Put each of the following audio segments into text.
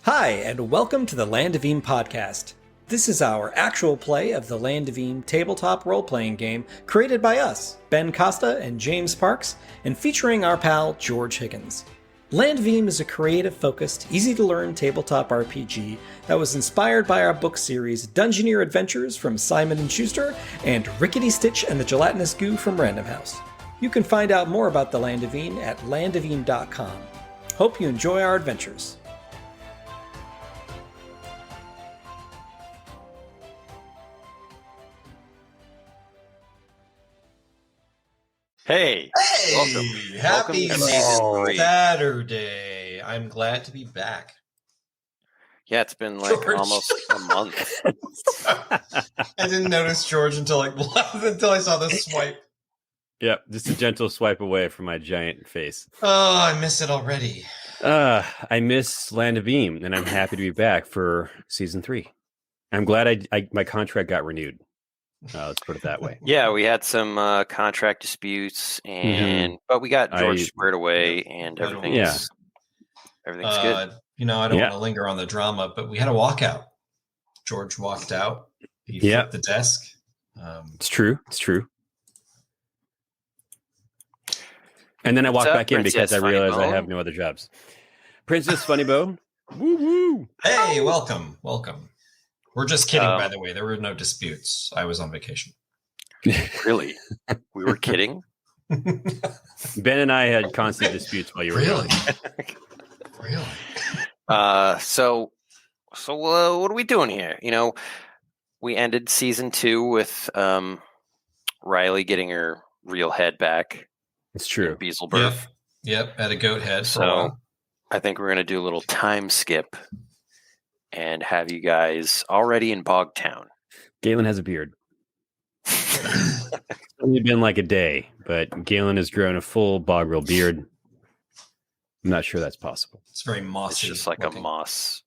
Hi, and welcome to the Land of Eem podcast. This is our actual play of the Land of Eem tabletop role-playing game created by us, Ben Costa and James Parks, and featuring our pal George Higgins. Land of Eem is a creative-focused, easy-to-learn tabletop RPG that was inspired by our book series Dungeoneer Adventures from Simon & Schuster and Rickety Stitch and the Gelatinous Goo from Random House. You can find out more about the Land of Eem at landofeem.com. Hope you enjoy our adventures. Hey, welcome. Happy Welcome to Saturday. I'm glad to be back. Yeah, it's been like George. almost a month. I didn't notice George until I saw the swipe. Yep, just a gentle swipe away from my giant face. Oh, I miss it already. I miss Land of Eem, and I'm happy to be back for season 3. I'm glad my contract got renewed. Let's put it that way. Yeah, we had some contract disputes, but we got George squared away, and everything's good. I don't want to linger on the drama, but we had a walkout. George walked out. He flipped the desk. It's true. And then I walked back in because I realized I have no other jobs. Princess Funny Bone. Woo woo. Hey, welcome. We're just kidding, by the way. There were no disputes. I was on vacation. Really? We were kidding? Ben and I had constant disputes while you were Really? So what are we doing here? We ended season 2 with Rylee getting her real head back. It's true. Beelzebub. Yep, had a goat head. So I think we're going to do a little time skip and have you guys already in Bogtown. Galen has a beard. It's only been like a day, but Galen has grown a full bogrel beard. I'm not sure that's possible. It's very mossy. It's just like looking. a moss.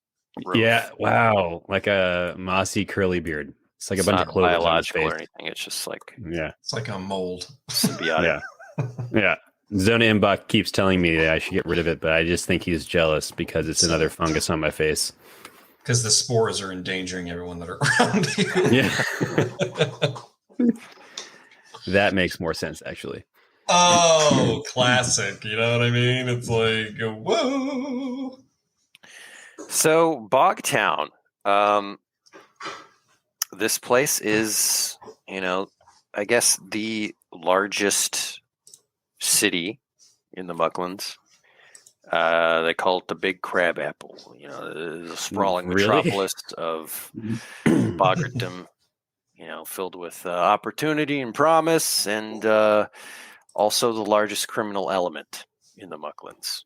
Roof. Yeah, wow. Like a mossy curly beard. It's like a bunch of clothes biological on or his face. anything. It's just like It's like a mold. symbiotic. Yeah. Zona Imbach keeps telling me that I should get rid of it, but I just think he's jealous because it's another fungus on my face. Because the spores are endangering everyone that are around you. Yeah. That makes more sense, actually. Oh, classic. You know what I mean? It's like, whoa. So Bogtown. This place is, I guess the largest city in the Mucklands. They call it the Big Crab Apple. The sprawling metropolis of Bogtown, filled with opportunity and promise, and also the largest criminal element in the Mucklands.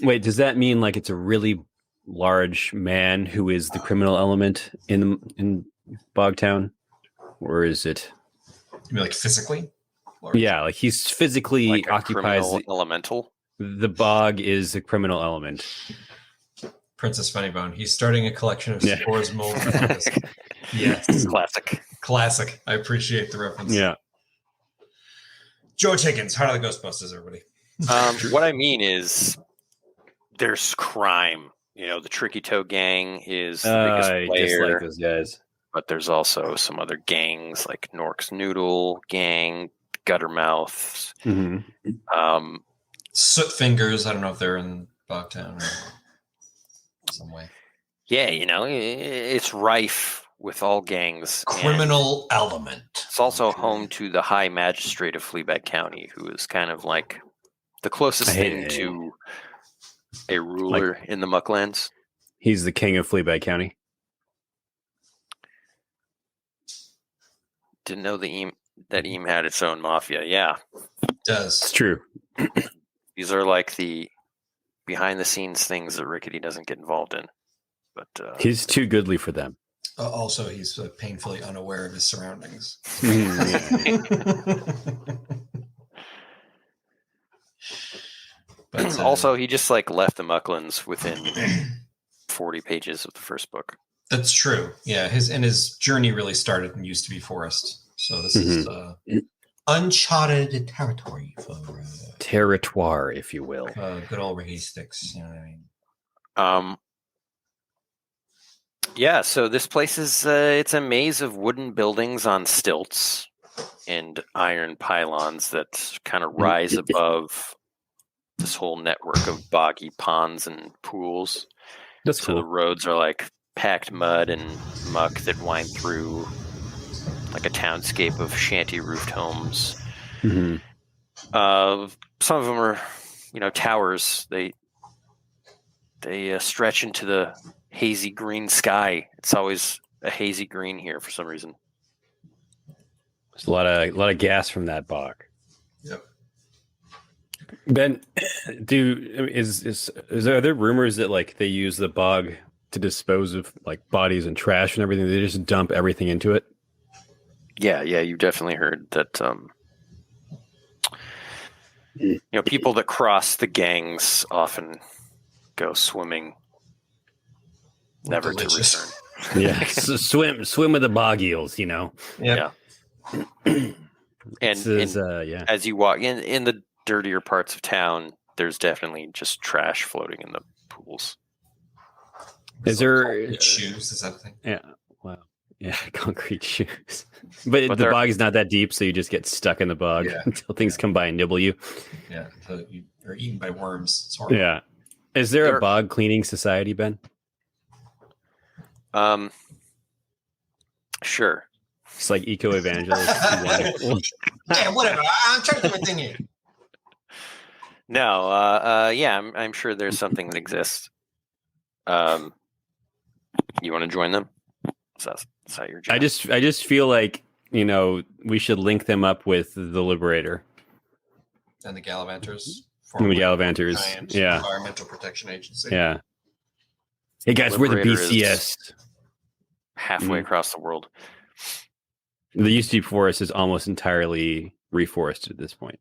Wait, does that mean like it's a really large man who is the criminal element in Bogtown, or is it? You mean like physically? Large? Yeah, like he's physically like occupies elemental. The bog is a criminal element. Princess Funnybone. He's starting a collection of spores, mold. Yes, classic. I appreciate the reference. Yeah. George Higgins, Heart of the Ghostbusters, everybody. What I mean is, there's crime. The Tricky Toe Gang is the biggest I player, dislike those guys. but there's also some other gangs like Nork's Noodle Gang, Guttermouths. Mm-hmm. Soot Fingers. I don't know if they're in Bogtown or some way. Yeah, it's rife with all gangs. Criminal element. It's also home to the High Magistrate of Fleabag County, who is kind of like the closest thing to a ruler in the Mucklands. He's the king of Fleabag County. Didn't know that Eem had its own mafia. Yeah, It does. It's true. These are like the behind-the-scenes things that Rickety doesn't get involved in. But He's too goodly for them. Also, he's painfully unaware of his surroundings. But also, he just left the Mucklands within 40 pages of the first book. That's true. Yeah, his journey really started and used to be forest. So this is uncharted territory for territoire, if you will. good old Rickety Sticks. You know what I mean? Yeah, so this place is it's a maze of wooden buildings on stilts and iron pylons that kind of rise above this whole network of boggy ponds and pools. That's so cool. The roads are like packed mud and muck that wind through like a townscape of shanty-roofed homes. Mm-hmm. Some of them are, towers. They stretch into the hazy green sky. It's always a hazy green here for some reason. There's a lot of gas from that bog. Yep. Ben, are there rumors that like they use the bog to dispose of like bodies and trash and everything? They just dump everything into it? Yeah, you definitely heard that. People that cross the gangs often go swimming, never Delicious. to return. Yeah, swim with the bog eels. Yep. Yeah. And as you walk in the dirtier parts of town, there's definitely just trash floating in the pools. Is there shoes? Is that a thing? Yeah. Wow. Yeah, concrete shoes. But the bog is not that deep, so you just get stuck in the bog until things come by and nibble you. Yeah, so you're eaten by worms. It's horrible. Yeah. Is there a bog cleaning society, Ben? Sure. It's like eco-evangelist. Yeah, whatever. I'm trying to do my thing here. No, I'm sure there's something that exists. You want to join them? Is that your job? I just feel like, we should link them up with the Liberator. And the Gallivanters. Yeah. Environmental Protection Agency. Yeah. Hey guys, we're the BCS. Halfway across the world. The UC forest is almost entirely reforested at this point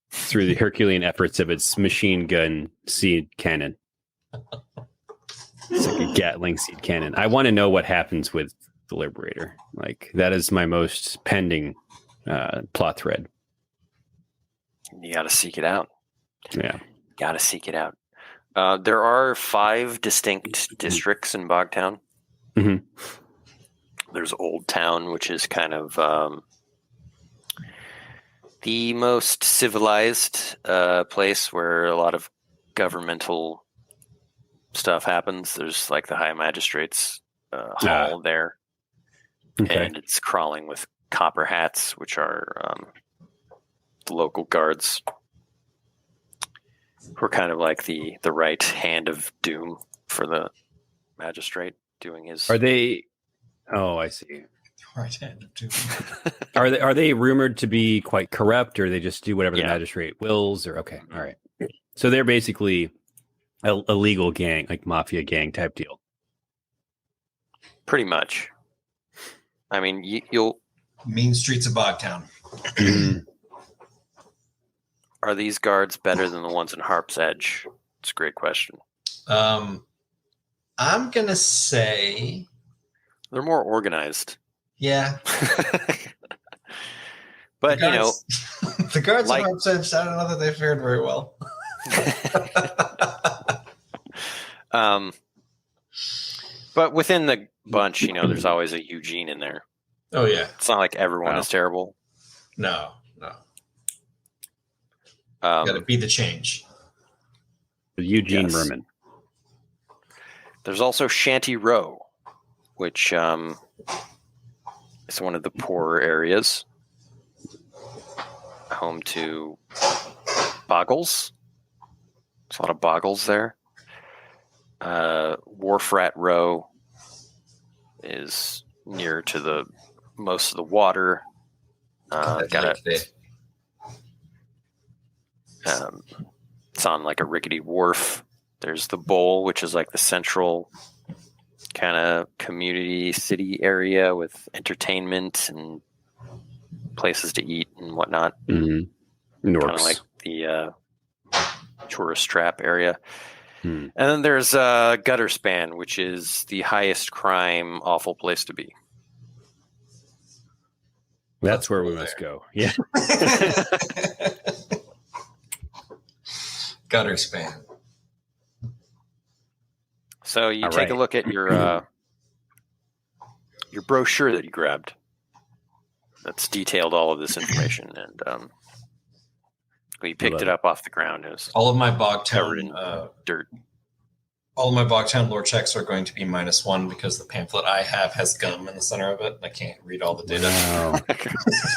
through the Herculean efforts of its machine gun seed cannon. It's like a Gatling seed cannon. I want to know what happens with the Liberator. Like, that is my most pending plot thread. You got to seek it out. Yeah. Got to seek it out. There are 5 distinct districts in Bogtown. Mm-hmm. There's Old Town, which is kind of the most civilized place where a lot of governmental stuff happens. There's like the High Magistrate's hall there. Okay. And it's crawling with copper hats, which are the local guards who are kind of like the right hand of doom for the magistrate doing his... Are they... Oh, I see. Right hand of doom. Are they rumored to be quite corrupt, or they just do whatever the magistrate wills? Or okay, all right. So they're basically a legal gang, like mafia gang type deal. Pretty much. I mean, you'll... Mean streets of Bogtown. Are these guards better than the ones in Harp's Edge? It's a great question. I'm going to say... They're more organized. Yeah. But, the guards in Harp's Edge, I don't know that they fared very well. But within the bunch, there's always a Eugene in there. Oh, yeah. It's not like everyone is terrible. No. Got to be the change. Eugene Merman. There's also Shanty Row, which is one of the poorer areas. Home to Boggles. There's a lot of Boggles there. Wharf Rat Row is near to most of the water. It's on like a rickety wharf. There's the Bowl, which is like the central kind of community city area with entertainment and places to eat and whatnot. Mm-hmm. Kind of like the tourist trap area. And then there's Gutter Span, which is the highest crime, awful place to be. That's where we must go. Yeah. Gutter span. So you All take a right. look at your brochure that you grabbed. That's detailed all of this information, and we picked it up off the ground. It was All of my covered in Bogtown dirt. all of my Bogtown lore checks are going to be -1 because the pamphlet I have has gum in the center of it, and I can't read all the data.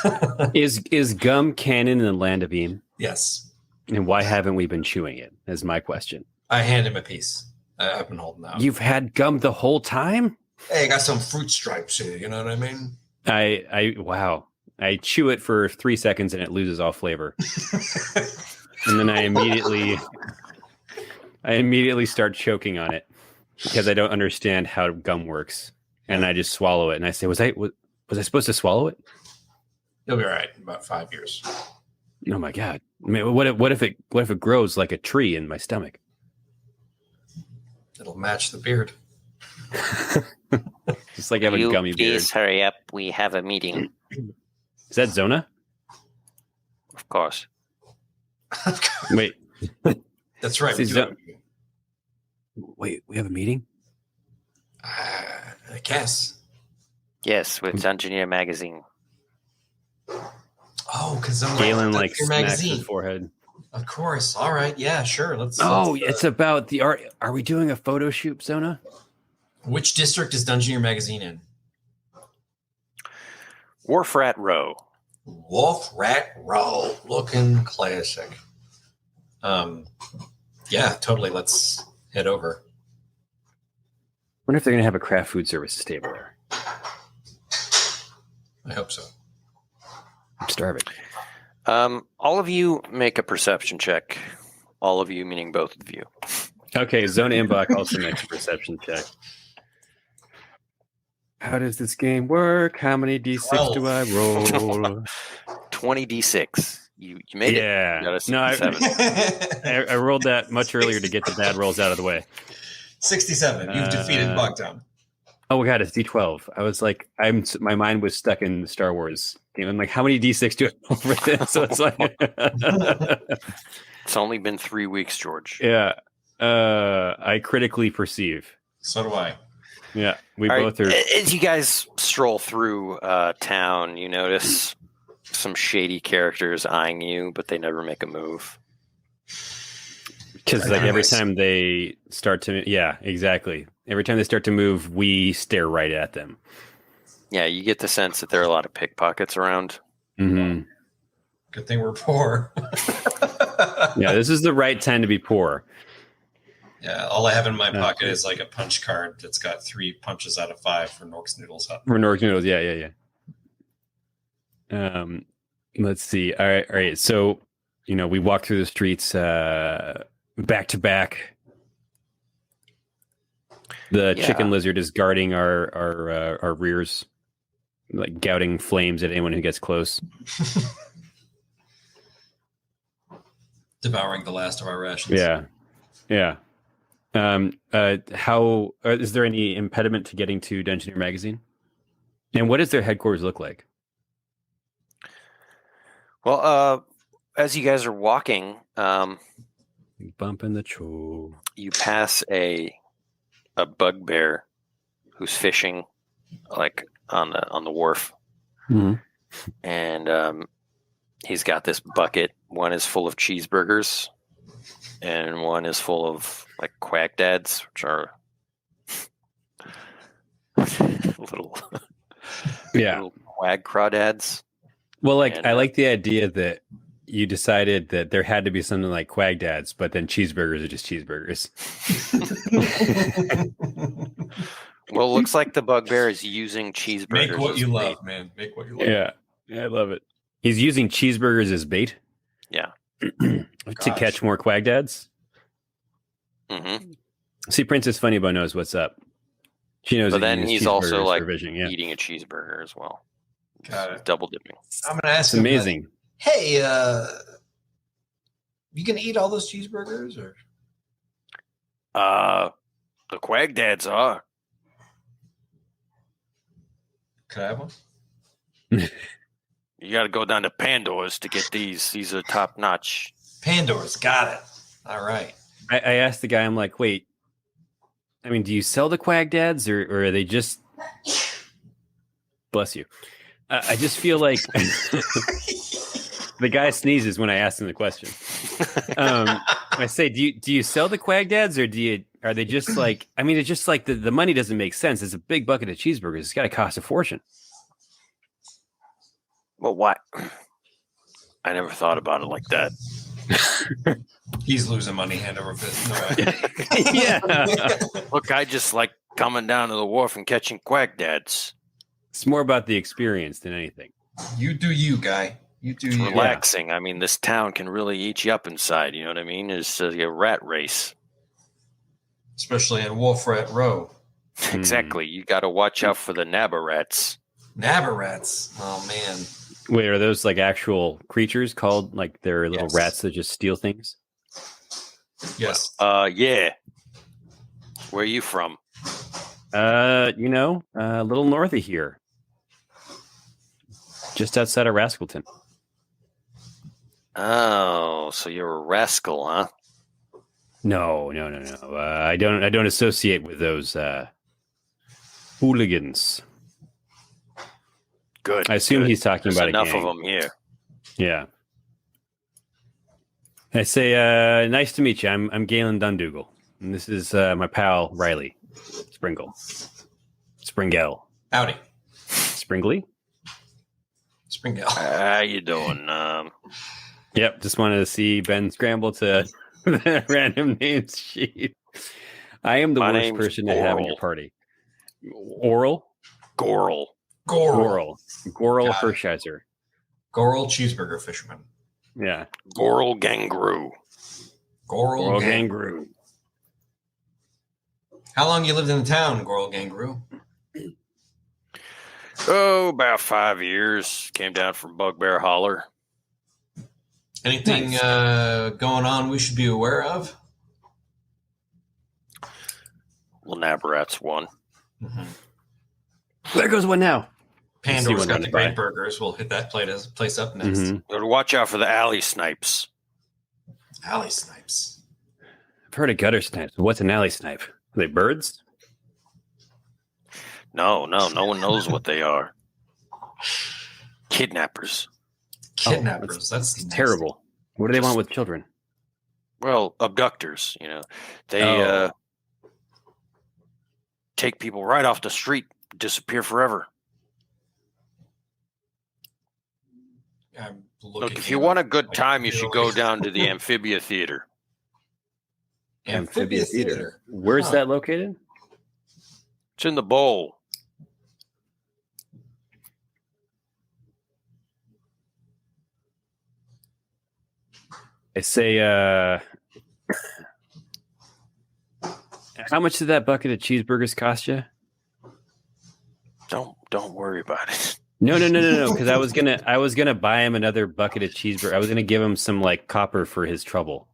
Wow. Is gum canon in the Land of Eem? Yes. And why haven't we been chewing it? Is my question. I hand him a piece. I've been holding out. You've had gum the whole time? Hey, I got some fruit stripes here. You know what I mean? Wow. I chew it for 3 seconds and it loses all flavor. And then I immediately start choking on it because I don't understand how gum works. And I just swallow it. And I say, was I supposed to swallow it? You'll be all right in about 5 years. Oh my God. I mean, what if it grows like a tree in my stomach? It'll match the beard. Just like having a gummy beard. Please hurry up. We have a meeting. Is that Zona? Of course. Wait. That's right. Wait, we have a meeting? I guess. Yes, with Dungeoneer magazine. Oh, because Galen your smacks magazine. his forehead. Of course. All right. Yeah, sure. Let's. It's about the art. Are we doing a photo shoot, Zona? Which district is Dungeoneer magazine in? Wharf Rat Row. Wolf Rat Row. Looking classic. Yeah, totally. Let's head over. Wonder if they're gonna have a craft food services table there. I hope so. I'm starving. All of you make a perception check. All of you, meaning both of you. Okay, Zona Imbach also makes a perception check. How does this game work? How many d6 do I roll? 20 d6. You made it. Yeah. You got a No, 67. I rolled that much earlier to get the bad rolls out of the way. 67. You've defeated Bogtown. Oh my God, it's D12. I was like, my mind was stuck in the Star Wars game. I'm like, how many D6 do I roll for this? So it's like, It's only been 3 weeks, George. yeah. I critically perceive. So do I. Yeah, we All both right, are. As you guys stroll through town, you notice some shady characters eyeing you, but they never make a move. Because like every time they start to, yeah, exactly. Every time they start to move, we stare right at them. Yeah, you get the sense that there are a lot of pickpockets around. Mm-hmm. Good thing we're poor. Yeah, this is the right time to be poor. Yeah, all I have in my pocket is like a punch card that's got 3 punches out of 5 for Nork's Noodles Hut. For Nork Noodles, yeah. Let's see. All right. So, we walk through the streets back to back. The chicken lizard is guarding our rears, like gouting flames at anyone who gets close. Devouring the last of our rations. Yeah. How is there any impediment to getting to Dungeoneer magazine? And what does their headquarters look like? Well, as you guys are walking, Bumping the cho. you pass a bugbear who's fishing, like on the wharf, Mm-hmm. and he's got this bucket. One is full of cheeseburgers, and one is full of like quack dads, which are little quag crawdads. Well, I like the idea that you decided that there had to be something like quag dads, but then cheeseburgers are just cheeseburgers. Well, it looks like the bugbear is using cheeseburgers. Make what as you bait. love, man. Make what you love. Yeah, I love it. He's using cheeseburgers as bait. Yeah. To catch more quag dads. Mm-hmm. See, Princess Funnybone knows what's up. She knows. But then he's also like yeah. eating a cheeseburger as well. Got it. Double dipping. I'm gonna ask It's him. amazing. Hey, you gonna eat all those cheeseburgers or? The quag dads are. Can I have one? You got to go down to Pandora's to get these. These are top notch. Pandora's, got it. All right. I asked the guy, I'm like, wait, I mean, do you sell the Quag Dads or are they just... Bless you. I just feel like the guy sneezes when I ask him the question. I say, do you sell the Quag Dads or are they just like, I mean, it's just like the money doesn't make sense. It's a big bucket of cheeseburgers. It's got to cost a fortune. Well, what? I never thought about it like that. He's losing money hand over fist. No way. Yeah. Look, I just like coming down to the wharf and catching Quag Dads. It's more about the experience than anything. You do you, guy. You do you. Relaxing. I mean, this town can really eat you up inside. You know what I mean? It's a rat race. Especially in Wolf Rat Row. Exactly. You got to watch out for the nabber rats. Nabber rats. Oh, man. Wait, are those like actual creatures called like they're little Yes. rats that just steal things? Yes. Yeah. Where are you from? A little north of here. Just outside of Rascalton. Oh, so you're a rascal, huh? No. I don't associate with those hooligans. Good. I assume good. he's talking There's about enough a gang. of them here. Yeah. I say, nice to meet you. I'm Galen Dundougal, and this is my pal Rylee. Springell. Howdy. Springley? Springdale. How you doing? Yep, just wanted to see Ben scramble to the random names sheet. I am the My worst name's person to have in your Goral. party. Oral? Goral. Goral. Goral Got it. Hershiser. Goral cheeseburger fisherman. Yeah. Goral Gangroo. Goral Goral gang. Gangroo. How long you lived in the town, Goral Gangroo? Oh, about 5 years. Came down from Bugbear Holler. Anything going on we should be aware of? Well, Nabberat's one. Mm-hmm. There goes one now. Pandora's one got runs the by. great burgers. We'll hit that place up next. Mhm. Gotta watch out for the alley snipes. Alley snipes. I've heard of gutter snipes. What's an alley snipe? Are they birds? No one knows what they are. Kidnappers. Kidnappers. That's nasty. Terrible. What do they want with children? Well, abductors, you know. They Oh. Take people right off the street, disappear forever. I'm Look, looking if you at want a it, good like, time, you should go really- down to the Amphibia Theater. Amphibia Theater. Where's Huh. that located? It's in the bowl. I say, how much did that bucket of cheeseburgers cost you? Don't worry about it. No. Because I was gonna buy him another bucket of cheeseburger. I was gonna give him some like copper for his trouble.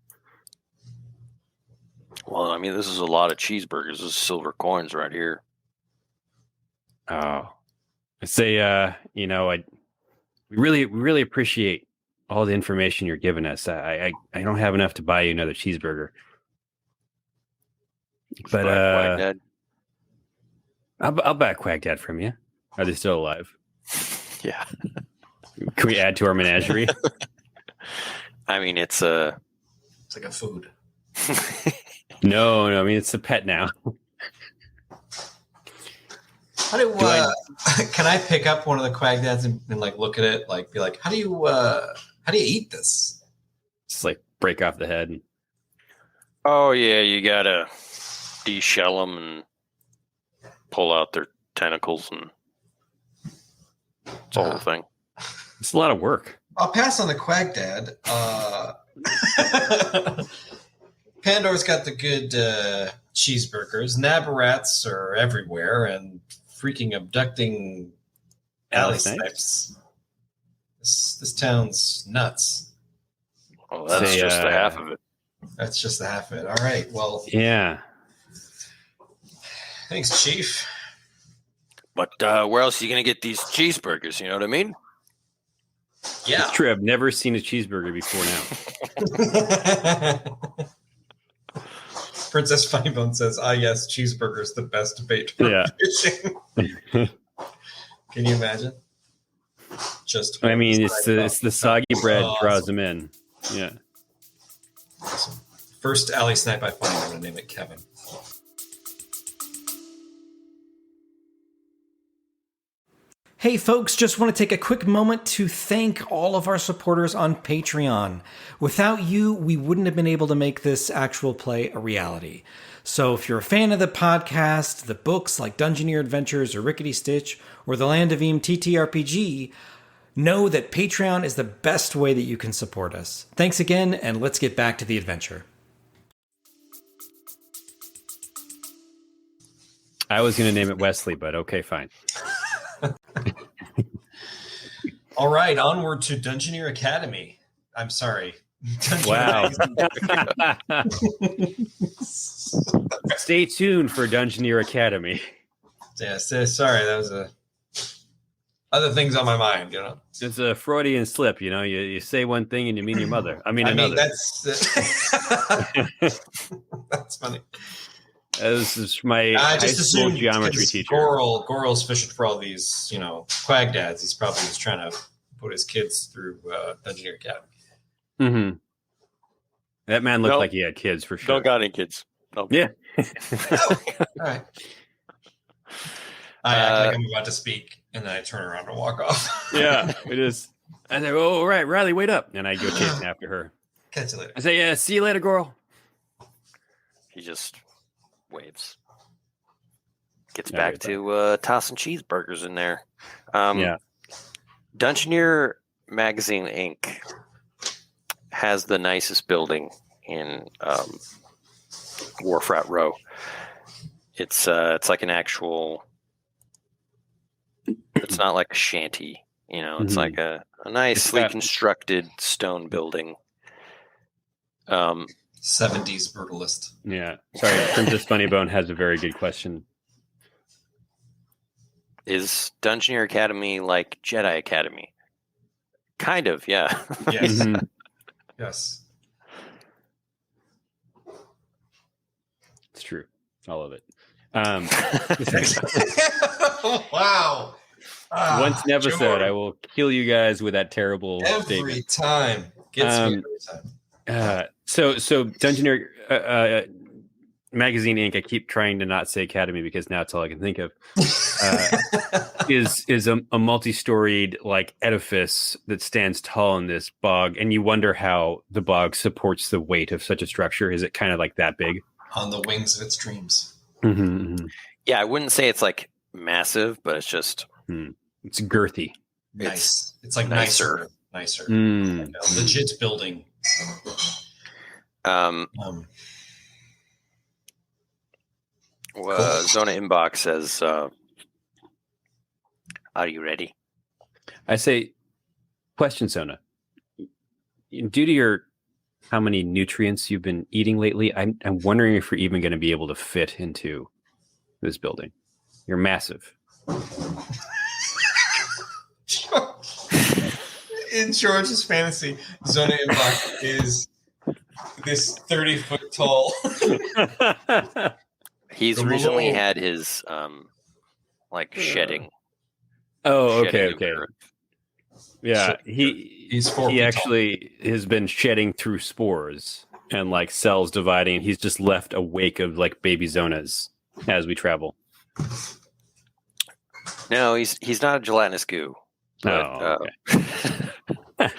Well, I mean, this is a lot of cheeseburgers. This is silver coins right here. Oh, I say, we really appreciate all the information you're giving us. I don't have enough to buy you another cheeseburger, but Quack Dad. I'll buy a Quack Dad from you. Are they still alive? Yeah. Can we add to our menagerie? I mean, it's It's like a food. No. I mean, it's a pet now. How do can I pick up one of the Quag Dads and like look at it, like be like, how do you eat this? Just like break off the head. Oh yeah, you gotta de-shell them and pull out their tentacles, and it's the whole thing. It's a lot of work. I'll pass on the Quag Dad. Pandora's got the good cheeseburgers. Nabberats are everywhere and freaking abducting alley snipes. This town's nuts. Well, that's Say, just the half of it. That's just the half of it. All right. Well, Yeah. thanks, Chief. But where else are you gonna get these cheeseburgers? You know what I mean? Yeah. It's true. I've never seen a cheeseburger before now. Princess Funnybones says, yes, cheeseburger's the best bait for fishing. Can you imagine? I mean, it's the soggy bread draws them in. Yeah. Awesome. First alley snipe I find, I'm going to name it Kevin. Hey folks, just want to take a quick moment to thank all of our supporters on Patreon. Without you, we wouldn't have been able to make this actual play a reality. So if you're a fan of the podcast, the books like Dungeoneer Adventures or Rickety Stitch, or the Land of Eem TTRPG, know that Patreon is the best way that you can support us. Thanks again, and let's get back to the adventure. I was going to name it Wesley, but okay, fine. All right, onward to Dungeoneer Academy. I'm sorry. Wow. Stay tuned for Dungeoneer Academy. Yeah, sorry, that was other things on my mind, you know. It's a Freudian slip, you know. You say one thing and you mean your mother. I mean another. That's that's funny. This is my high school geometry teacher. Goral's fishing for all these, you know, quag dads. He's probably just trying to put his kids through Dungeoneer Academy. Mm-hmm. That man looked like he had kids for sure. Don't got any kids. Nope. Yeah. All right. I act like I'm about to speak, and then I turn around and walk off. Yeah, it is. I say, "Oh, all right, Rylee, wait up," and I go chasing after her. Catch you later. I say, "Yeah, see you later, girl." He just waves. Gets back to tossing cheeseburgers in there. Dungeoneer Magazine Inc. has the nicest building in Wharf Rat Row. It's like an actual. It's not like a shanty, you know. It's like a nicely constructed stone building. 70s brutalist. Yeah. Sorry, Princess Funnybone has a very good question. Is Dungeoneer Academy like Jedi Academy? Kind of, yeah. Yes. Mm-hmm. Yes. It's true. All of it. Wow. Once an episode, George. I will kill you guys with that terrible every time. Gets me every time. So Dungeoneer Magazine Inc. I keep trying to not say Academy because now it's all I can think of. Is a multi-storied like edifice that stands tall in this bog, and you wonder how the bog supports the weight of such a structure. Is it kind of like that big? On the wings of its dreams. Mm-hmm, mm-hmm. Yeah, I wouldn't say it's like massive, but it's just it's girthy. Nice. It's like nicer. Like a legit building. Zona Inbox says, "Are you ready?" I say, question, Zona. Due to how many nutrients you've been eating lately, I'm wondering if you're even going to be able to fit into this building. You're massive. In George's fantasy, Zona Inbox is this 30-foot tall. He's recently had his shedding. Oh, okay. Yeah, so he's 4 he actually has been shedding through spores and like cells dividing. He's just left a wake of like baby Zonas as we travel. No, he's not a gelatinous goo. But, okay.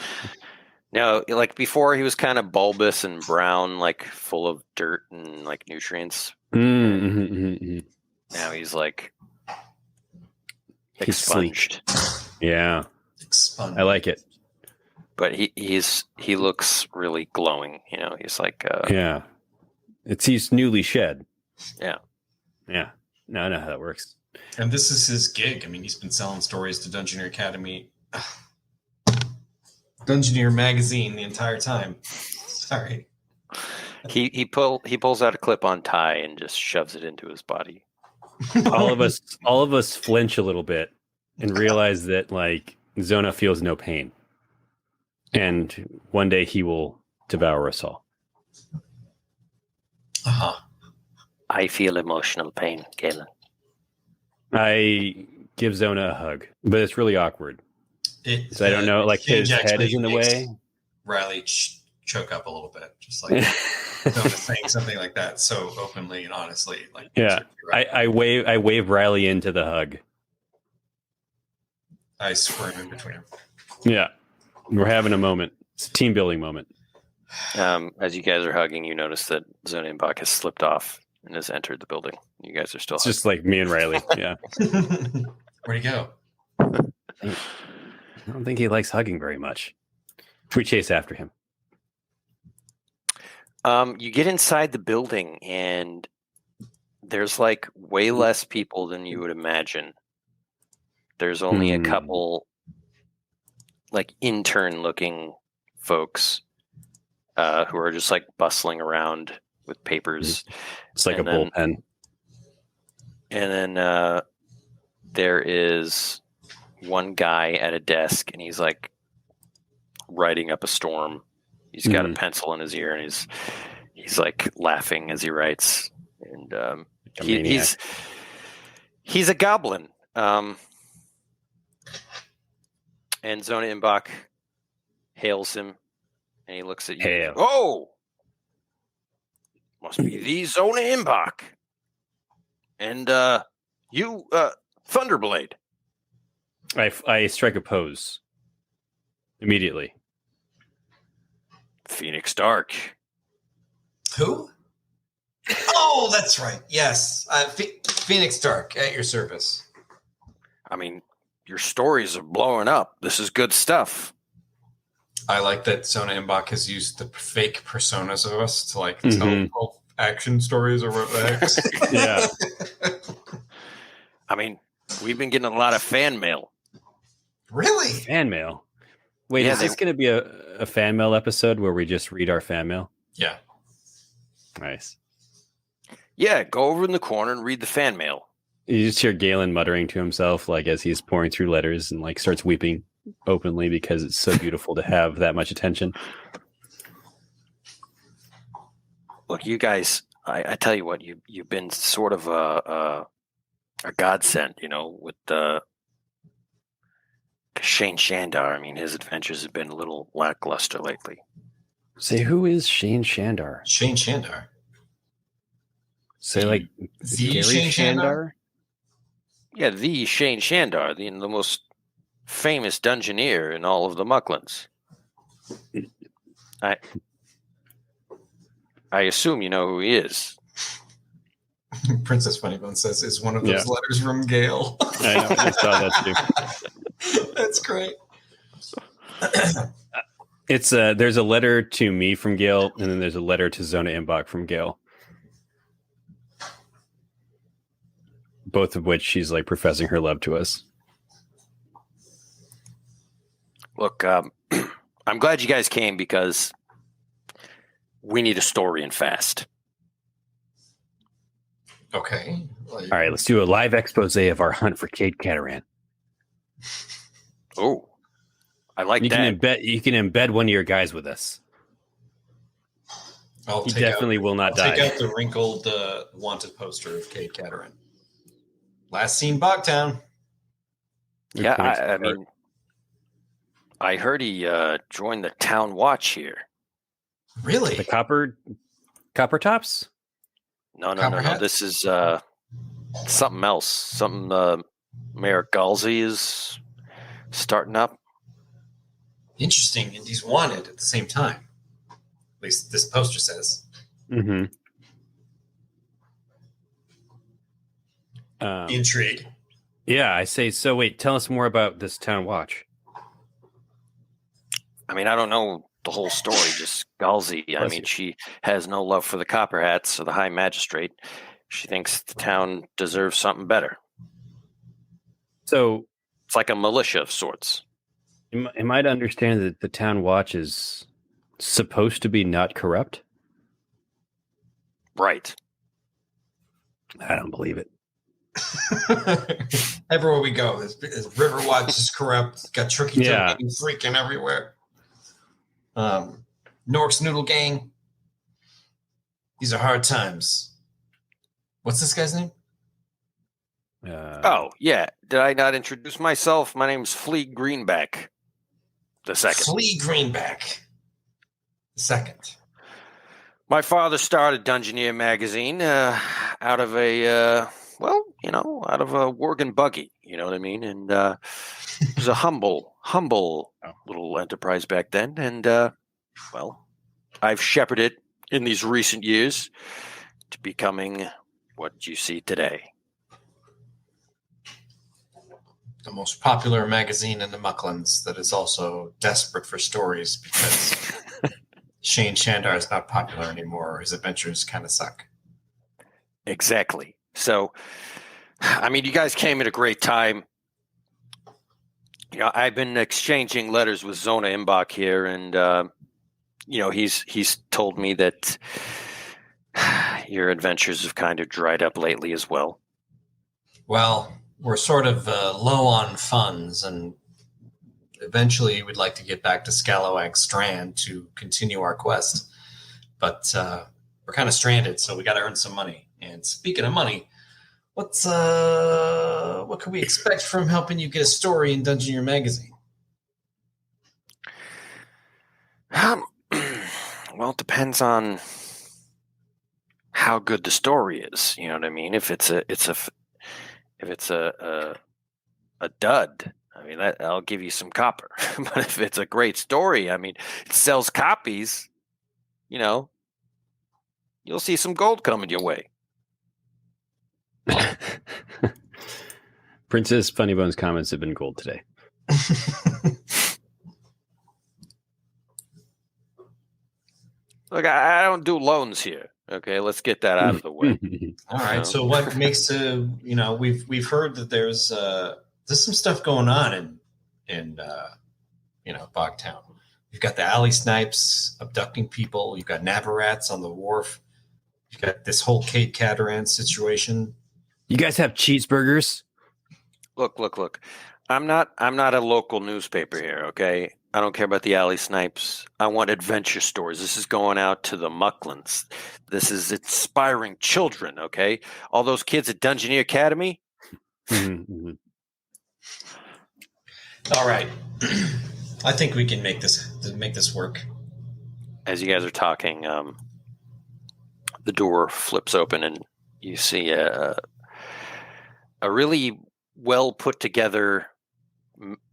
No, like before he was kind of bulbous and brown, like full of dirt and like nutrients. Mm-hmm. Now he's like expunged. Yeah. Expunged. I like it. But he looks really glowing, you know. He's like yeah. He's newly shed. Yeah. Yeah. No, I know how that works. And this is his gig. I mean, he's been selling stories to Dungeoneer Academy, Dungeoneer Magazine the entire time. Sorry. He pulls out a clip-on tie and just shoves it into his body. all of us flinch a little bit and realize that like Zona feels no pain. And one day he will devour us all. Uh-huh. I feel emotional pain, Galen. I give Zona a hug, but it's really awkward. So I don't know, like his head is in the way. Rylee choke up a little bit, just like Zona saying something like that so openly and honestly. Like, yeah, I wave Rylee into the hug. I squirm in between them. Yeah, we're having a moment. It's a team building moment. As you guys are hugging, you notice that Zona and Bach has slipped off and has entered the building. You guys are still It's just like me and Rylee. Yeah. Where'd he go? I don't think he likes hugging very much. We chase after him. You get inside the building and there's like way less people than you would imagine. There's only a couple like intern looking folks who are just like bustling around with papers. It's like a bullpen. And then there is one guy at a desk and he's like writing up a storm. He's got a pencil in his ear and he's like laughing as he writes. And he's a goblin. And Zona Imbach hails him and he looks at you. Hail. Oh, must be the Zona Imbach. And you, Thunderblade. I strike a pose immediately. Phoenix Dark. Who? Oh, that's right. Yes. Phoenix Dark, at your service. I mean, your stories are blowing up. This is good stuff. I like that Zona Imbach has used the fake personas of us to like tell action stories or what the heck. Yeah. I mean, we've been getting a lot of fan mail. Really? Fan mail? Wait, Yeah, is this going to be a fan mail episode where we just read our fan mail? Yeah. Nice. Yeah, go over in the corner and read the fan mail. You just hear Galen muttering to himself, like as he's pouring through letters, and like starts weeping openly because it's so beautiful to have that much attention. Look, you guys, I tell you what, you've been sort of a godsend, you know, with Shane Shandar. I mean, his adventures have been a little lackluster lately. Say, who is Shane Shandar? Shane Shandar. Say, like, the Gary Shane Shandar? Yeah, the Shane Shandar, the most famous Dungeoneer in all of the Mucklands. I assume you know who he is. Princess Funnybone says is one of those letters from Gale. I know, I saw that too. That's great. It's there's a letter to me from Gale, and then there's a letter to Zona Imbach from Gale. Both of which she's like professing her love to us. Look, I'm glad you guys came because we need a story and fast. Okay. All right, let's do a live expose of our hunt for Kate Cataran. Oh, I like you that. You can embed one of your guys with us. He definitely will not die. Take out the wrinkled wanted poster of Kate Cataran. Last seen Bogtown. Yeah, I mean, I heard he joined the town watch here. Really? The copper tops? No. This is something else. Something Mayor Galsey is starting up. Interesting, and he's wanted at the same time. At least this poster says. Mm-hmm. Intrigue. Yeah, I say, so wait, tell us more about this town watch. I mean, I don't know the whole story, just Galsey. I mean, she has no love for the Copper Hats or the High Magistrate. She thinks the town deserves something better. So it's like a militia of sorts. Am I to understand that the town watch is supposed to be not corrupt? Right. I don't believe it. Everywhere we go, this River Watch is corrupt. It's got tricky freaking everywhere. Nork's Noodle Gang. These are hard times. What's this guy's name? Oh, yeah. Did I not introduce myself? My name's Flea Greenback the second. Flea Greenback the second. My father started Dungeoneer magazine out of a Worgen buggy. You know what I mean? And it was a humble little enterprise back then. And, I've shepherded it in these recent years to becoming what you see today. The most popular magazine in the Mucklands that is also desperate for stories because Shane Shandar is not popular anymore. His adventures kind of suck. Exactly. So, I mean, you guys came at a great time. You know, I've been exchanging letters with Zona Imbach here, and he's told me that your adventures have kind of dried up lately as well. Well, we're sort of low on funds, and eventually we'd like to get back to Scalawag Strand to continue our quest. But we're kind of stranded, so we got to earn some money. And speaking of money, what can we expect from helping you get a story in Dungeoneer magazine? Well, it depends on how good the story is. You know what I mean? If it's a dud, I mean, I'll give you some copper. But if it's a great story, I mean, it sells copies, you'll see some gold coming your way. Princess Funnybone's comments have been gold today. Look, I don't do loans here. Okay, let's get that out of the way. All right. So what makes we've heard that there's some stuff going on in Bogtown. You've got the alley snipes abducting people. You've got Navarats on the wharf. You've got this whole Kate Cataran situation. You guys have cheeseburgers? Look. I'm not a local newspaper here, okay? I don't care about the alley snipes. I want adventure stories. This is going out to the Mucklands. This is inspiring children, okay? All those kids at Dungeoneer Academy. Mm-hmm. All right. I think we can make this work. As you guys are talking, the door flips open and you see a really well put together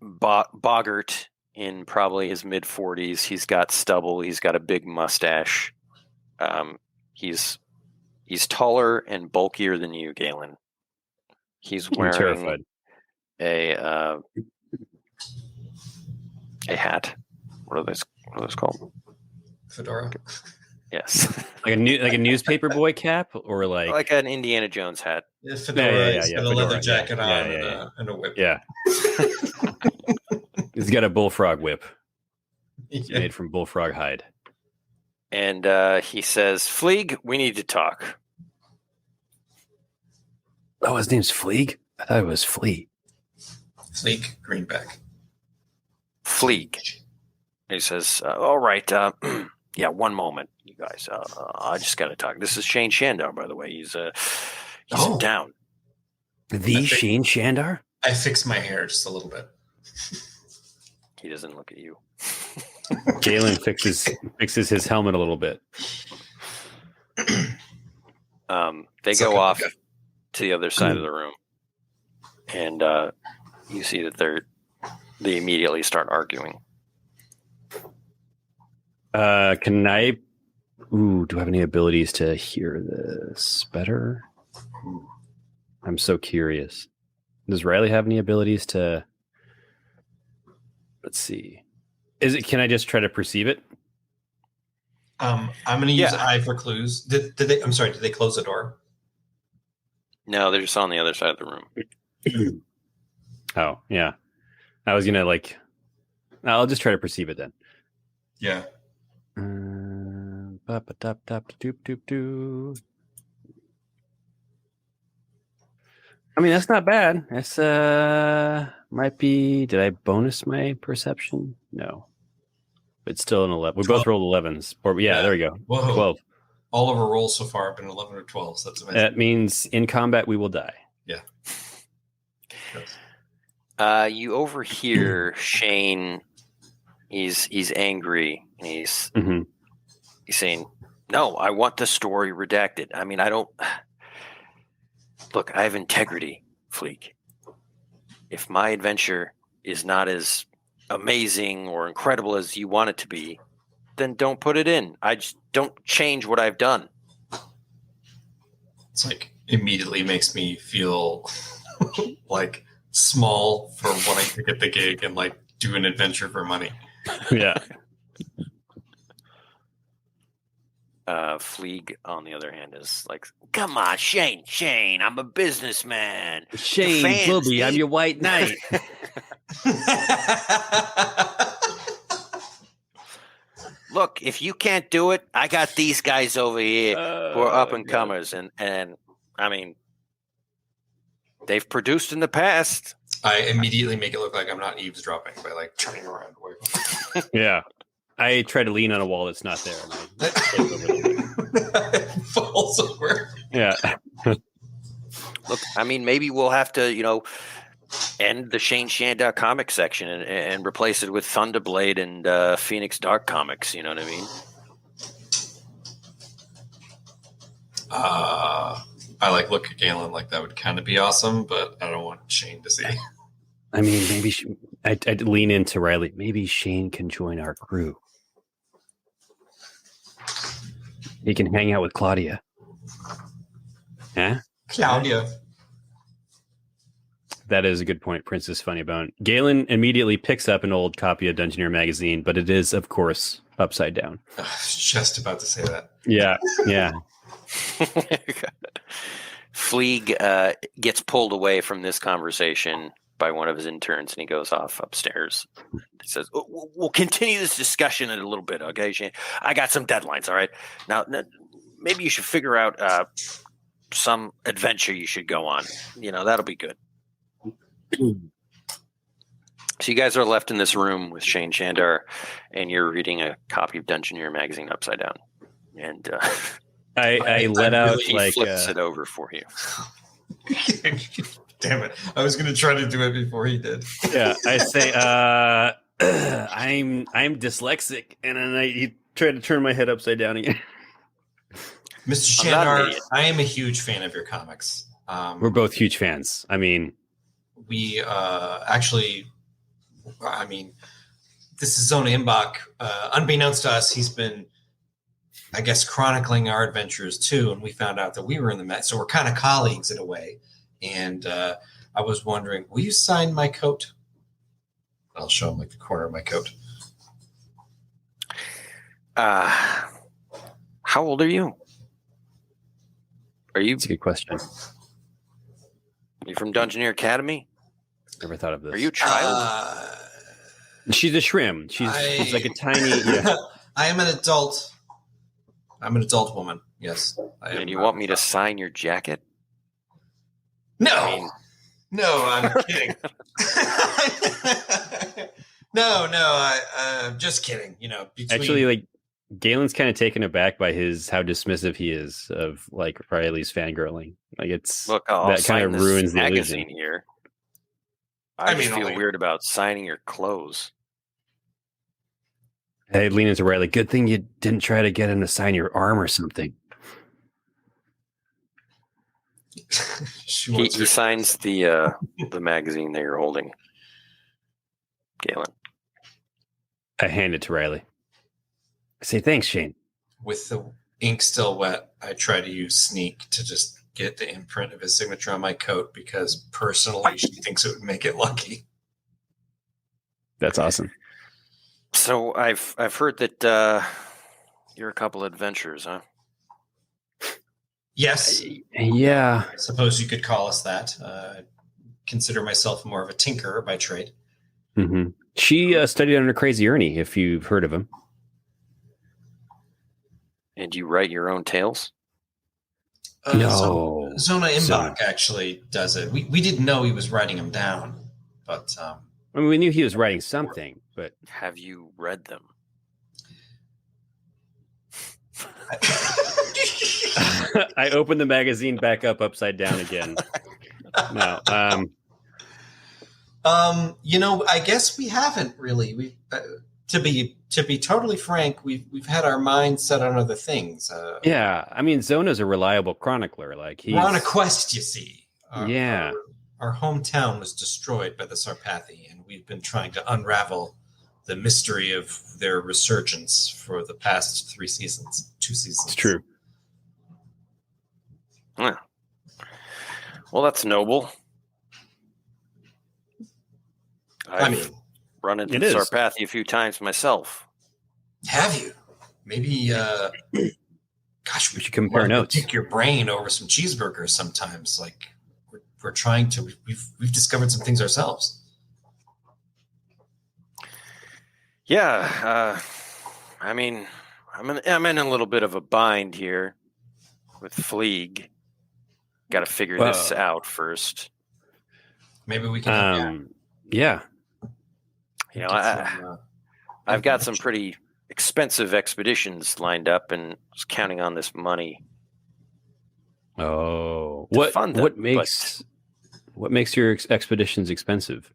boggart in probably his mid 40s. He's got stubble. He's got a big mustache. He's taller and bulkier than you, Galen. He's wearing a hat. What are those called? Fedora. Yes. like a newspaper boy cap, or like an Indiana Jones hat. Yeah, fedora. Yeah, He's got a leather jacket on and a whip. Yeah. He's got a bullfrog whip. It's made from bullfrog hide. And he says, Fleeg, we need to talk. Oh, his name's Fleeg? I thought it was Flea. Fleeg Greenback. Fleeg. He says, all right. Yeah, one moment, you guys. I just got to talk. This is Shane Shandar, by the way. He's down. Shane Shandar? I fixed my hair just a little bit. He doesn't look at you. Galen fixes his helmet a little bit. They go off to the other side of the room, and you see that they immediately start arguing. Can I? Do I have any abilities to hear this better? I'm so curious. Does Rylee have any abilities to? Let's see. Can I just try to perceive it? I'm going to use eye for clues. Did they? I'm sorry. Did they close the door? No, they're just on the other side of the room. Oh yeah, I was gonna I'll just try to perceive it then. Yeah. I mean, that's not bad. That's might be. Did I bonus my perception? No. But still an 11. We both rolled 11s. Or, yeah, there we go. Whoa. 12. All of our rolls so far have been 11 or 12. So that's amazing. That means in combat we will die. Yeah. You overhear Shane. He's angry. And he's saying, "No, I want the story redacted. I mean, I don't. Look, I have integrity, Fleek. If my adventure is not as amazing or incredible as you want it to be, then don't put it in. I just don't change what I've done." It's like immediately makes me feel like small for wanting to get the gig and like do an adventure for money. Yeah. Fleeg, on the other hand, is like, "Come on, Shane, I'm a businessman. Shane, Booby, I'm your white knight." Look, if you can't do it, I got these guys over here who are up and comers, and I mean, they've produced in the past. I immediately make it look like I'm not eavesdropping by like turning around away. Yeah. I try to lean on a wall that's not there. And It falls over. Yeah. Look, I mean, maybe we'll have to, end the Shane Shandar comic section and replace it with Thunderblade and Phoenix Dark comics. You know what I mean? I like look at Galen like that would kind of be awesome, but I don't want Shane to see. I mean, maybe I'd lean into Rylee. Maybe Shane can join our crew. He can hang out with Claudia. Huh? Claudia. That is a good point, Princess Funnybone. Galen immediately picks up an old copy of Dungeoneer magazine, but it is, of course, upside down. I was just about to say that. Yeah, yeah. Fleeg gets pulled away from this conversation by one of his interns, and he goes off upstairs. He says, "We'll continue this discussion in a little bit, okay, Shane? I got some deadlines, all right? Now, maybe you should figure out some adventure you should go on. That'll be good." So you guys are left in this room with Shane Shandar, and you're reading a copy of Dungeoneer magazine upside down. And I let out he like flips it over for you. Damn it! I was going to try to do it before he did. Yeah, I say I'm dyslexic, and then I try to turn my head upside down again. Mr. Shandar, I am a huge fan of your comics. We're both huge fans. I mean, we this is Zona Imbach. Unbeknownst to us, he's been, I guess, chronicling our adventures too, and we found out that we were in the Met, so we're kind of colleagues in a way. And I was wondering, will you sign my coat? I'll show him like the corner of my coat. How old are you? That's a good question. You from Dungeoneer Academy? Never thought of this. Are you a child? She's a shrimp. She's like a tiny. Yeah. I am an adult. I'm an adult woman. Yes. And you want me to sign your jacket? No. No, I'm kidding. No. I'm just kidding. Actually, like Galen's kind of taken aback by how dismissive he is of like Rylee's fangirling. Like that kind of ruins the illusion here. I feel weird about signing your clothes. Hey, lean into Rylee. Good thing you didn't try to get him to sign your arm or something. He signs the magazine that you're holding, Galen. I hand it to Rylee. I say, "Thanks, Shane." With the ink still wet, I try to use Sneak to just get the imprint of his signature on my coat because personally she thinks it would make it lucky. That's awesome. So I've heard that you're a couple of adventurers, huh? Yes. Yeah. I suppose you could call us that. Consider myself more of a tinkerer by trade. Mm-hmm. She studied under Crazy Ernie, if you've heard of him. And you write your own tales? No. Zona Imbach actually does it. We didn't know he was writing them down, but I mean, we knew he was writing something, but have you read them? I opened the magazine back up upside down again. No. I guess we haven't really. We, to be totally frank, we've had our minds set on other things. Yeah, I mean, Zona's a reliable chronicler. Like we're on a quest, you see. Our hometown was destroyed by the Sarpathi, and we've been trying to unravel the mystery of their resurgence for the past 2 seasons. It's true. Yeah. Well, that's noble. I've run into the Sarpathi a few times myself. Have you? Maybe, gosh, we should compare notes. Pick your brain over some cheeseburgers sometimes. Like, we're trying to, we've discovered some things ourselves. Yeah, I mean, I'm in a little bit of a bind here with Fleeg. Got to figure this out first. Maybe we can. Yeah. You know, I've got some pretty expensive expeditions lined up, and was counting on this money. Oh, what makes your expeditions expensive?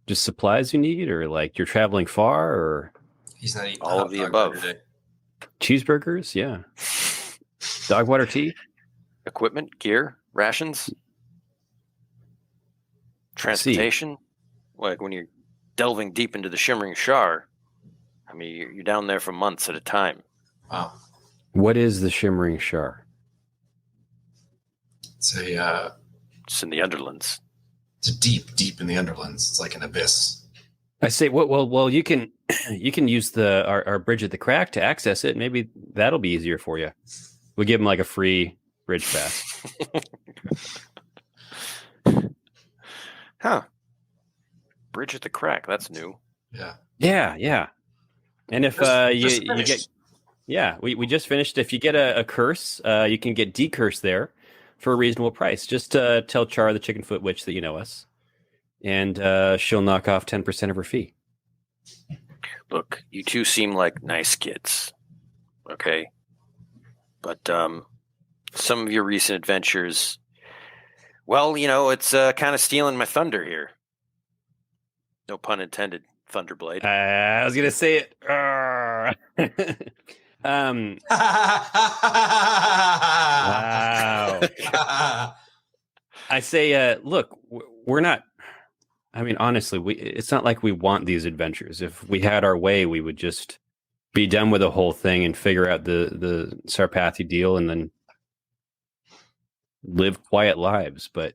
Just supplies you need, or like you're traveling far, or he's not eating all of the above. Cheeseburgers, yeah. Dog water tea, equipment, gear, rations, transportation. Like when you're delving deep into the Shimmering Shar, I mean, you're down there for months at a time. Wow. What is the Shimmering Shar? It's in the Underlands. It's deep in the Underlands. It's like an abyss. I say, well, you can use our bridge at the crack to access it. Maybe that'll be easier for you. We'll give them like a free bridge pass. Huh. Bridge at the crack. That's new. Yeah. And if you get, we just finished. If you get a curse, you can get decurse there for a reasonable price. Just tell Char the Chickenfoot Witch that you know us, and she'll knock off 10% of her fee. Look, you two seem like nice kids, okay? But some of your recent adventures, well, you know, it's kind of stealing my thunder here. No pun intended, Thunderblade. I was going to say it. Wow. I say, look, we're not, I mean, honestly, it's not like we want these adventures. If we had our way, we would just be done with the whole thing and figure out the Sarpathi deal and then live quiet lives. But,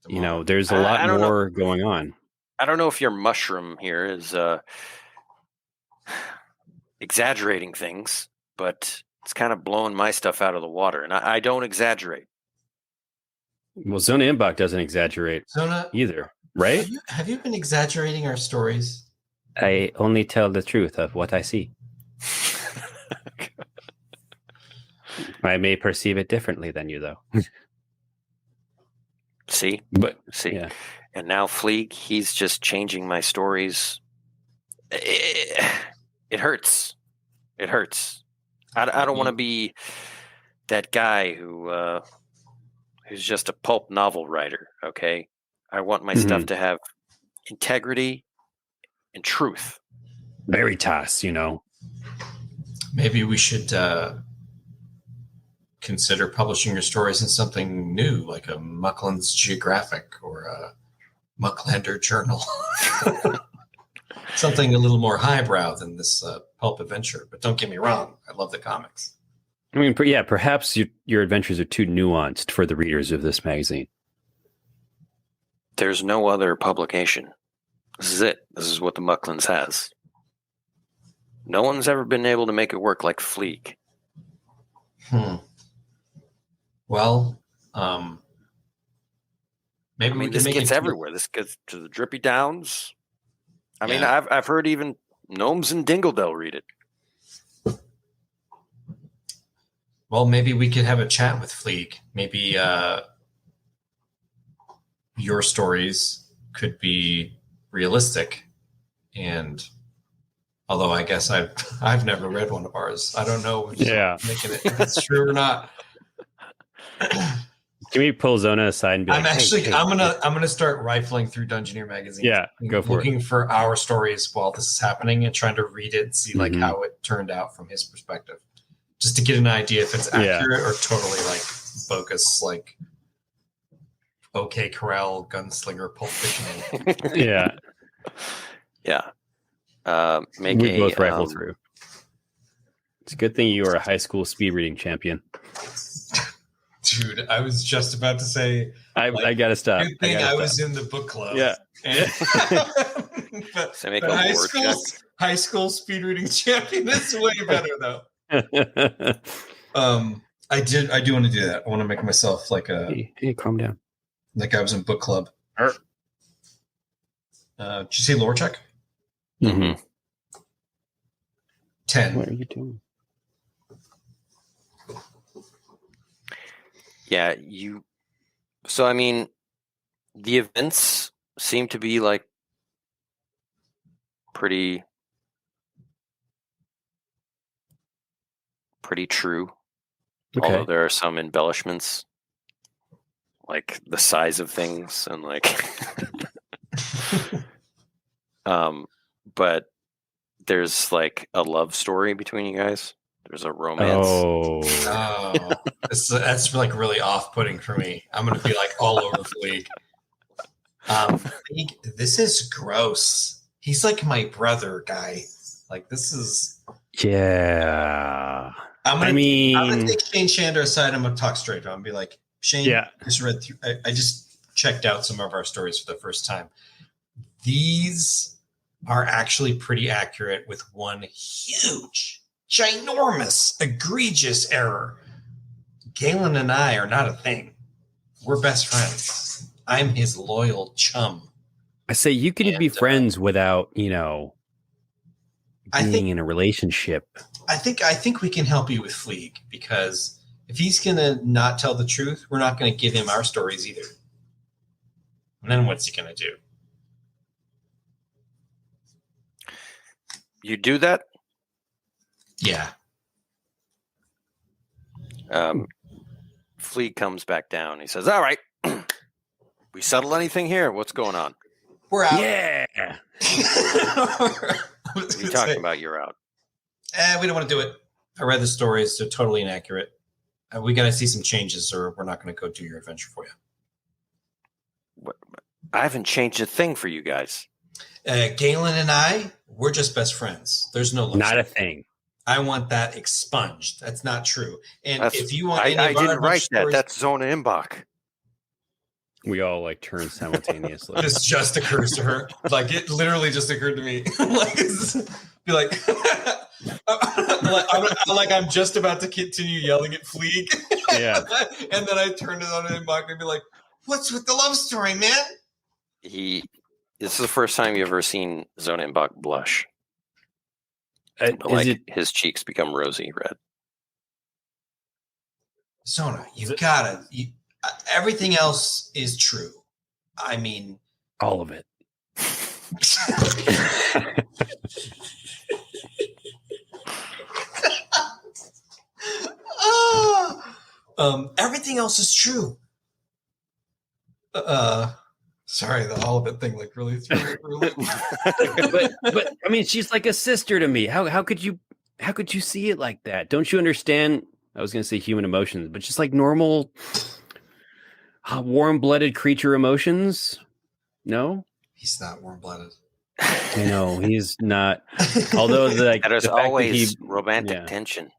you know, there's a lot more going on. I don't know if your mushroom here is exaggerating things, but it's kind of blowing my stuff out of the water. And I don't exaggerate. Well, Zona Imbach doesn't exaggerate either, right? Have you been exaggerating our stories? I only tell the truth of what I see. I may perceive it differently than you, though. See? Yeah. And now Fleeg, he's just changing my stories. It hurts. It hurts. I don't want to be that guy who's just a pulp novel writer, okay? I want my stuff to have integrity and truth. Veritas, you know. Maybe we should consider publishing your stories in something new, like a Mucklands Geographic or a Mucklander Journal. Something a little more highbrow than this pulp adventure. But don't get me wrong, I love the comics. I mean, yeah, perhaps your adventures are too nuanced for the readers of this magazine. There's no other publication. This is it. This is what the Mucklands has. No one's ever been able to make it work like Fleeg. Well, maybe we can this make gets it everywhere. This gets to the Drippy Downs. I mean, I've heard even gnomes in Dingledell read it. Well, maybe we could have a chat with Fleeg. Maybe your stories could be realistic and Although I guess I've never read one of ours. I don't know if it's true or not. Can we pull Zona aside and be like, I'm gonna start rifling through Dungeoneer magazine. Yeah, go for it. Looking for our stories while this is happening and trying to read it and see like how it turned out from his perspective, just to get an idea if it's accurate or totally like bogus, like OK Corral Gunslinger Pulp Fiction. Yeah. We both rifle through. It's a good thing you are a high school speed reading champion. Dude, I was just about to say. I gotta stop. Good thing I was in the book club. Yeah. but so make a high school speed reading champion. That's way better though. I do want to do that. I want to make myself like a. Hey, calm down. Like I was in book club. Did you say lore check? Mm-hmm. 10. What are you doing? Yeah, so I mean, the events seem to be like pretty true. Okay. Although there are some embellishments, like the size of things and like but there's like a love story between you guys. There's a romance. Oh, that's like really off-putting for me. I'm gonna be like all over the league. This is gross. He's like my brother guy. Like this is. Yeah. I'm gonna take Shane Shander aside. I'm gonna talk straight to him and be like, Shane, just read through. I just checked out some of our stories for the first time. These are actually pretty accurate with one huge, ginormous, egregious error. Galen and I are not a thing. We're best friends. I'm his loyal chum. I say you can be friends without, being in a relationship. I think we can help you with Fleeg, because if he's gonna not tell the truth, we're not gonna give him our stories either. And then what's he gonna do? You do that? Yeah. Fleeg comes back down. He says, all right, we settle anything here? What's going on? We're out. Yeah. What are you talking about? You're out. We don't want to do it. I read the stories. They're totally inaccurate. We got to see some changes or we're not going to go do your adventure for you. What? I haven't changed a thing for you guys. Galen and I, we're just best friends. There's no love. Not a thing. I want that expunged. That's not true. And if you want, I didn't write that. That's Zona Imbach. We all turn simultaneously. This just occurs to her. Like it literally just occurred to me. I'm just about to continue yelling at Fleeg. Yeah. And then I turned it on and Imbach and be like, "What's with the love story, man?" This is the first time you've ever seen Zona Imbach blush. His cheeks become rosy red. Zona, you've got to. Everything else is true. I mean, all of it. Everything else is true. Sorry, the all of it thing really threw it. but I mean, she's like a sister to me. How could you see it like that? Don't you understand? I was going to say human emotions, but just like normal, warm-blooded creature emotions. No, he's not warm-blooded. I know he's not. Although there's always romantic tension.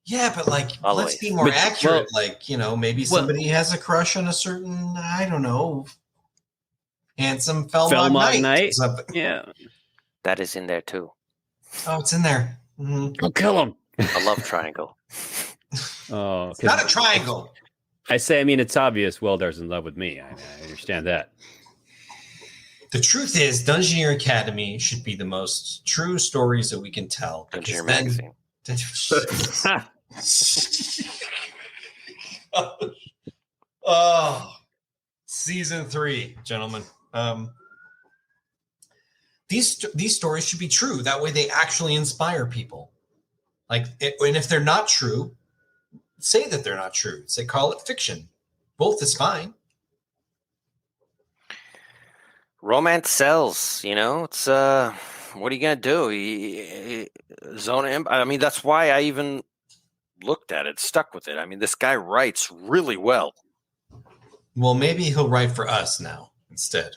Yeah, but let's be more accurate. Maybe somebody has a crush on a certain, I don't know, handsome Felmog Knight. Yeah, that is in there too. Oh, it's in there. Mm-hmm. I'll kill him. A love triangle. Oh, it's not a triangle. I say, it's obvious Weldar's in love with me. I understand that. The truth is, Dungeoneer Academy should be the most true stories that we can tell. Dungeoneer magazine. Oh, season 3, gentlemen. these stories should be true. That way they actually inspire people. And if they're not true, say that they're not true. Say call it fiction. Both is fine. Romance sells, it's what are you gonna do? I mean, that's why I even looked at it, stuck with it. I mean, this guy writes really well. Well, maybe he'll write for us now instead.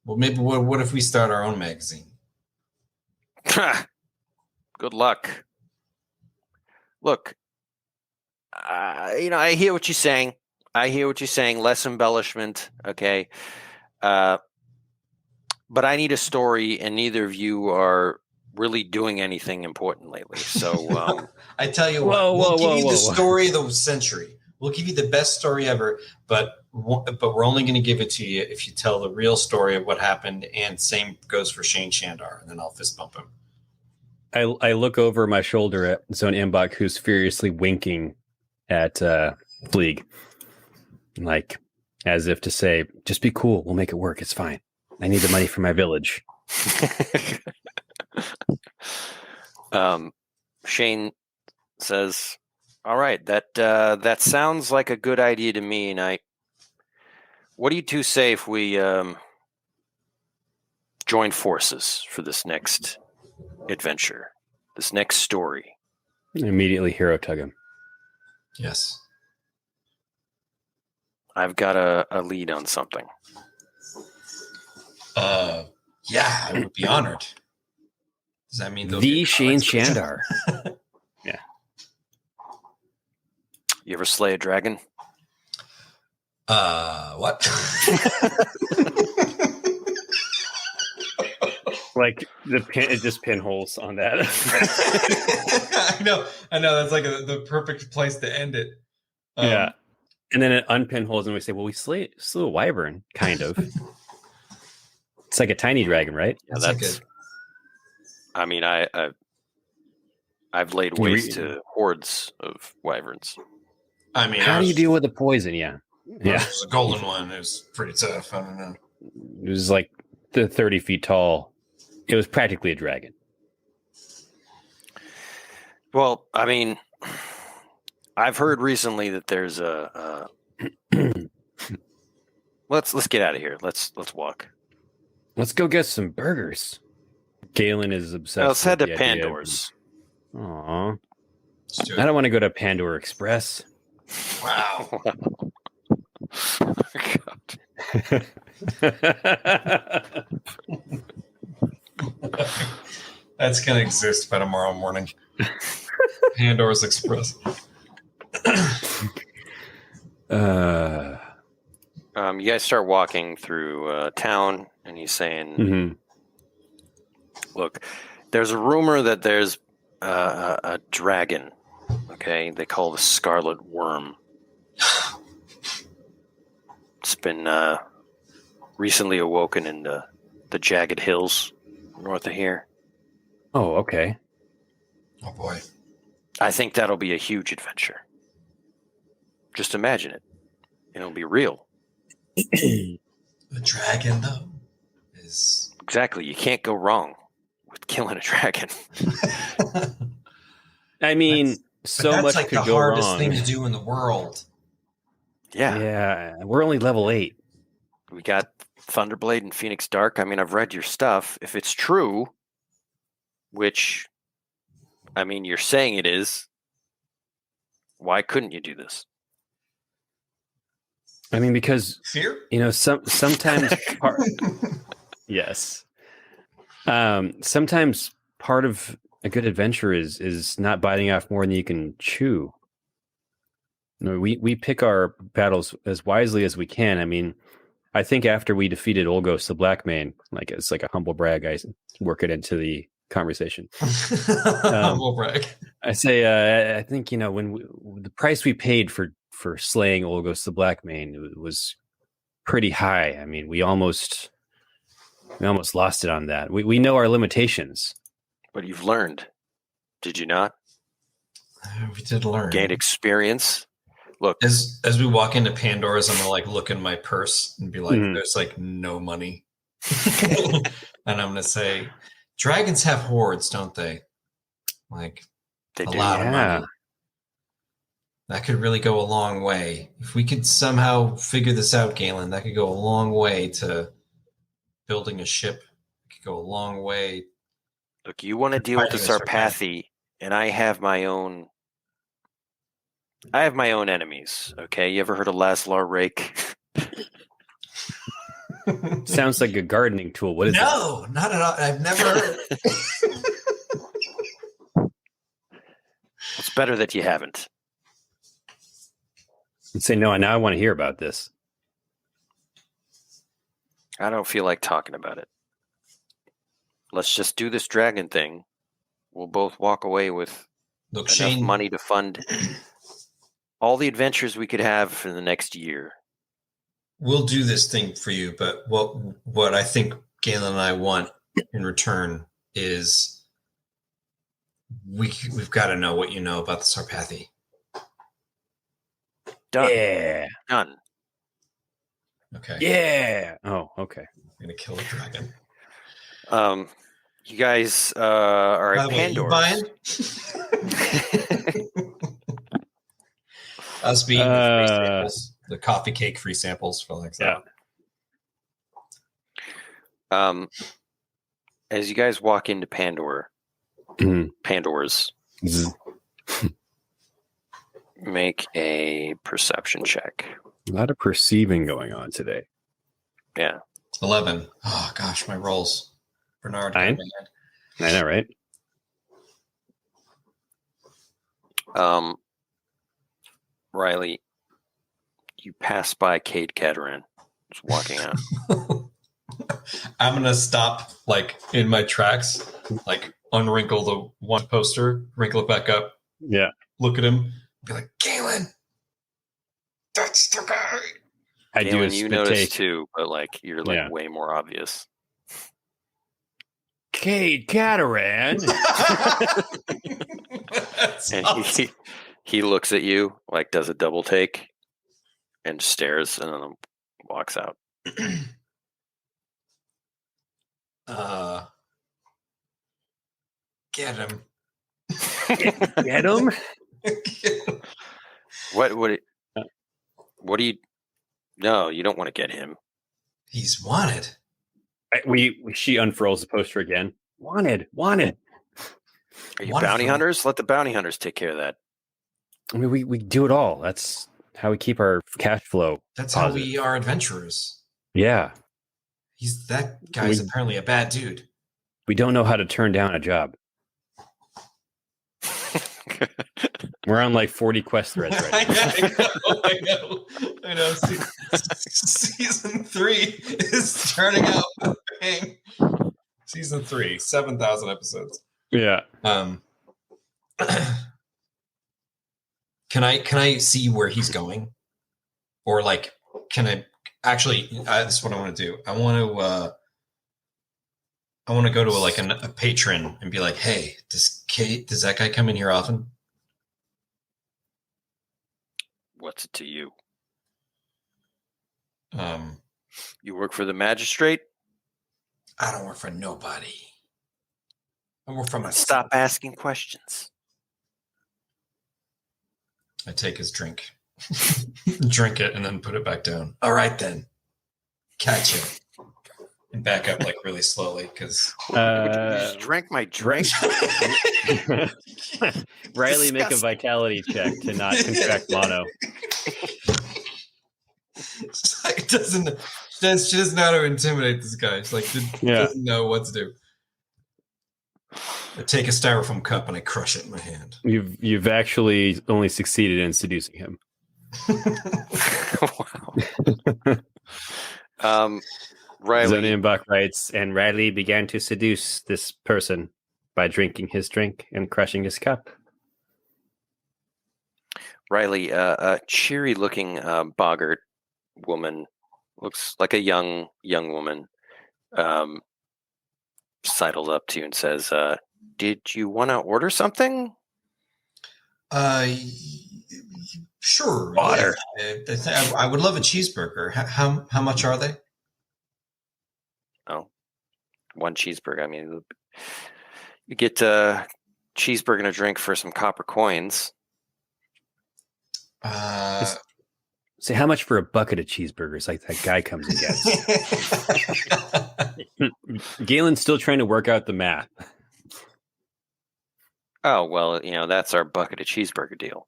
Well, maybe what if we start our own magazine? Good luck. Look, I hear what you're saying. Less embellishment, okay? But I need a story, and neither of you are really doing anything important lately. So I tell you what, we'll give you the story of the century. We'll give you the best story ever, but we're only going to give it to you if you tell the real story of what happened. And same goes for Shane Shandar, and then I'll fist bump him. I look over my shoulder at Zone Mbach, who's furiously winking at Fleeg, like as if to say, "Just be cool. We'll make it work. It's fine. I need the money for my village." Shane says, "All right, that sounds like a good idea to me." And what do you two say if we join forces for this next adventure, this next story? Immediately hero tug him. Yes. I've got a lead on something. Yeah, I would be honored. Does that mean the Shane Shandar? Yeah. You ever slay a dragon? What? Like it just pinholes on that. I know. That's like the perfect place to end it. Yeah. And then it unpinholes and we say, well, we slew a wyvern, kind of. It's like a tiny dragon, right? Yeah, that's. I mean, I've laid waste to hordes of wyverns. I mean, how do you deal with the poison? Yeah. Yeah. It was a golden one. It was pretty tough. I don't know. It was like 30 feet tall. It was practically a dragon. Well, I mean, I've heard recently that there's a let's get out of here. Let's walk. Let's go get some burgers. Galen is obsessed. Let's head to Pandora's. Aw. I don't want to go to Pandora Express. Wow. That's going to exist by tomorrow morning. Pandora's Express. You guys start walking through town, and he's saying, look, there's a rumor that there's a dragon, okay, they call the Scarlet Worm. It's been recently awoken in the jagged hills north of here. Oh, okay. Oh, boy. I think that'll be a huge adventure. Just imagine it. It'll be real. The dragon, though, is... Exactly. You can't go wrong with killing a dragon. I mean, so much like could the go hardest wrong. thing to do in the world. Yeah. Yeah. We're only level 8. We got Thunderblade and Phoenix Dark. I mean, I've read your stuff. If it's true, which, I mean, you're saying it is, why couldn't you do this? I mean, because Fear? Sometimes yes. Sometimes part of a good adventure is not biting off more than you can chew. We pick our battles as wisely as we can. I mean, I think after we defeated Olgos the Blackmane, like it's like a humble brag, I work it into the conversation. Humble brag. I say, I think when the price we paid for slaying Olgos the Blackmane was pretty high. I mean, we almost lost it on that. We know our limitations. But you've learned, did you not? We did learn. Gained experience. Look, as we walk into Pandora's, I'm gonna look in my purse and be like, "There's no money." And I'm going to say, dragons have hordes, don't they? Like, They a do. lot of Yeah. money. That could really go a long way. If we could somehow figure this out, Galen, that could go a long way to building a ship. It could go a long way. Look, you want to deal with the Fighting a Sarpathi, and I have my own. I have my own enemies. Okay, you ever heard of Laszlo Rake? Sounds like a gardening tool. What is it? No, not at all. I've never heard. It's better that you haven't. I'd say no. Now I want to hear about this. I don't feel like talking about it. Let's just do this dragon thing. We'll both walk away with Look, enough Shane, money to fund all the adventures we could have for the next year. we'll do this thing for you, but what I think Galen and I want in return is we've got to know what you know about the Sarpathi. Done. Yeah. Done. Okay. Yeah. Oh, okay. I'm gonna kill a dragon. You guys are By at the way, you Pandora's. buying? Us being the free samples, the coffee cake free samples for like that. Yeah. As you guys walk into Pandora's, make a perception check. A lot of perceiving going on today. Yeah. 11. Oh gosh, my rolls. Bernard. 9? I know, right? Rylee, you pass by Cade Cataran, just walking out. I'm gonna stop like in my tracks, like unwrinkle the one poster, wrinkle it back up, Yeah. look at him, be like, Galen, that's the guy. I do a Galen, you spit notice take. too, but like you're like Yeah. way more obvious. Cade Cataran. That's And awesome. he looks at you, like does a double take, and stares, and then walks out. Get him. Get him? What do you? No, you don't want to get him. He's wanted. She unfurls the poster again. Wanted. Are you Wanted bounty for- hunters? Let the bounty hunters take care of that. I mean, we do it all. That's how we keep our cash flow. That's Positive. how we are adventurers. Yeah. That guy's apparently a bad dude. We don't know how to turn down a job. We're on like 40 quest threads right now. I know. Season 3 is turning out a bang. Season 3, 7,000 episodes. Yeah. Can I see where he's going, or like, can I actually? This is what I want to do. I want to go to a patron and be like, hey, does that guy come in here often? What's it to you? Um, You work for the magistrate? I don't work for nobody. I work for myself. Stop asking questions. I take his drink, drink it, and then put it back down. All right, then. Catch it. And back up like really slowly because You just drank my drink. Rylee, make a Disgusting. vitality check to not contract mono. it doesn't. She doesn't know how to intimidate this guy. It's like doesn't know what to do. I take a styrofoam cup and I crush it in my hand. You've actually only succeeded in seducing him. Wow. Rylee, Zonienbach writes, and Rylee began to seduce this person by drinking his drink and crushing his cup. Rylee, a cheery-looking boggart woman, looks like a young woman, sidles up to you and says, "Did you want to order something?" Sure. Water. Yeah. I would love a cheeseburger. How much are they? Oh, one cheeseburger. I mean, you get a cheeseburger and a drink for some copper coins. Say how much for a bucket of cheeseburgers? Like that guy comes and gets. Galen's still trying to work out the math. Oh, well, that's our bucket of cheeseburger deal.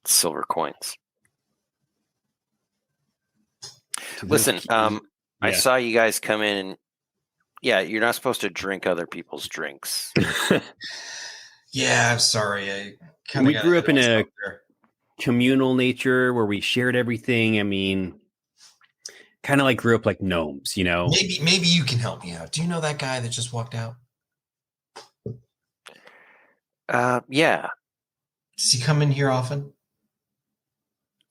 Silver coins. Listen, I saw you guys come in and you're not supposed to drink other people's drinks. Yeah, I'm sorry. We grew up in a communal nature where we shared everything. I mean, kind of like grew up like gnomes, Maybe you can help me out. Do you know that guy that just walked out? Yeah. Does he come in here often?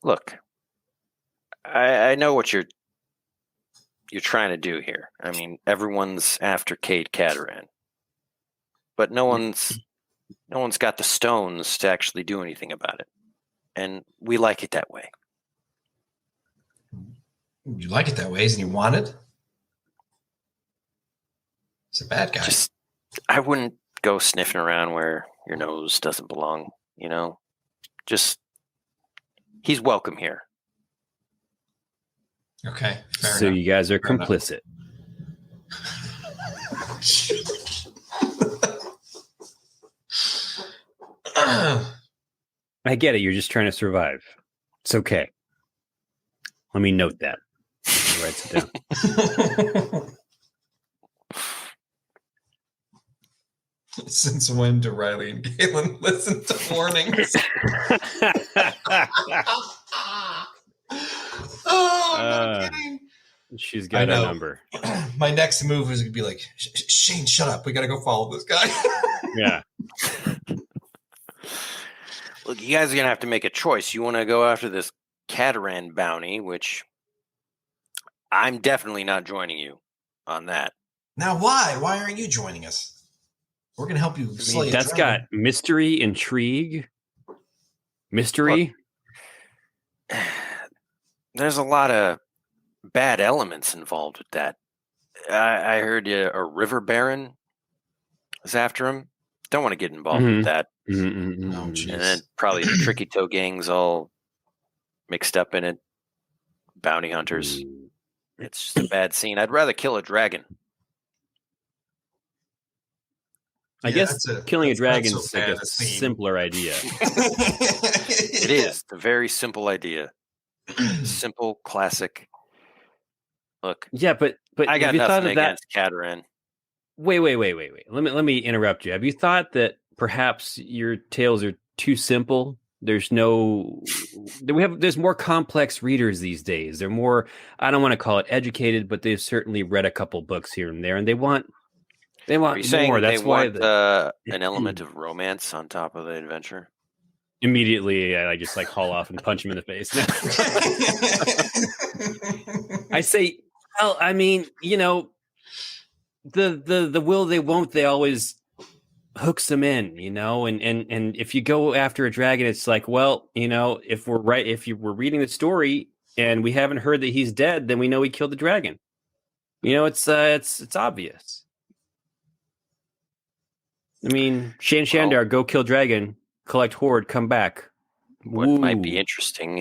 Look, I know what you're trying to do here. I mean, everyone's after Cade Cataran, but no one's got the stones to actually do anything about it, and we like it that way. You like it that way? Isn't he wanted? He's a bad guy. I wouldn't go sniffing around where your nose doesn't belong. Just he's welcome here. Okay. So you guys are complicit. I get it. You're just trying to survive. It's okay. Let me note that. He writes it down. Since when do Rylee and Galen listen to warnings? I'm not kidding. She's got a number. My next move is going to be like, Shane, shut up. We got to go follow this guy. Yeah. Look, you guys are going to have to make a choice. You want to go after this Cataran bounty, which I'm definitely not joining you on that. Now, why? Why aren't you joining us? We're going to help you slay that's got mystery, intrigue, mystery. Look, there's a lot of bad elements involved with that. I heard a river baron is after him. Don't want to get involved with that. Mm-hmm. Oh, and then probably the tricky toe gangs all mixed up in it. Bounty hunters. It's just a bad scene. I'd rather kill a dragon. I guess killing a dragon is like a simpler idea. It is a very simple idea. Simple, classic. Look. Yeah, but I got nothing against Cataran. Wait. Let me interrupt you. Have you thought that perhaps your tales are too simple? There's more complex readers these days. They're more, I don't want to call it educated, but they've certainly read a couple books here and there, and they want more. That's why an element of romance on top of the adventure. Immediately, I just haul off and punch him in the face. I say, well, I mean, the will they won't they always hooks them in, and if you go after a dragon, it's like, well, if we're reading the story and we haven't heard that he's dead, then we know he killed the dragon. It's obvious. I mean, Shane Shandar, go kill dragon, collect horde, come back. What might be interesting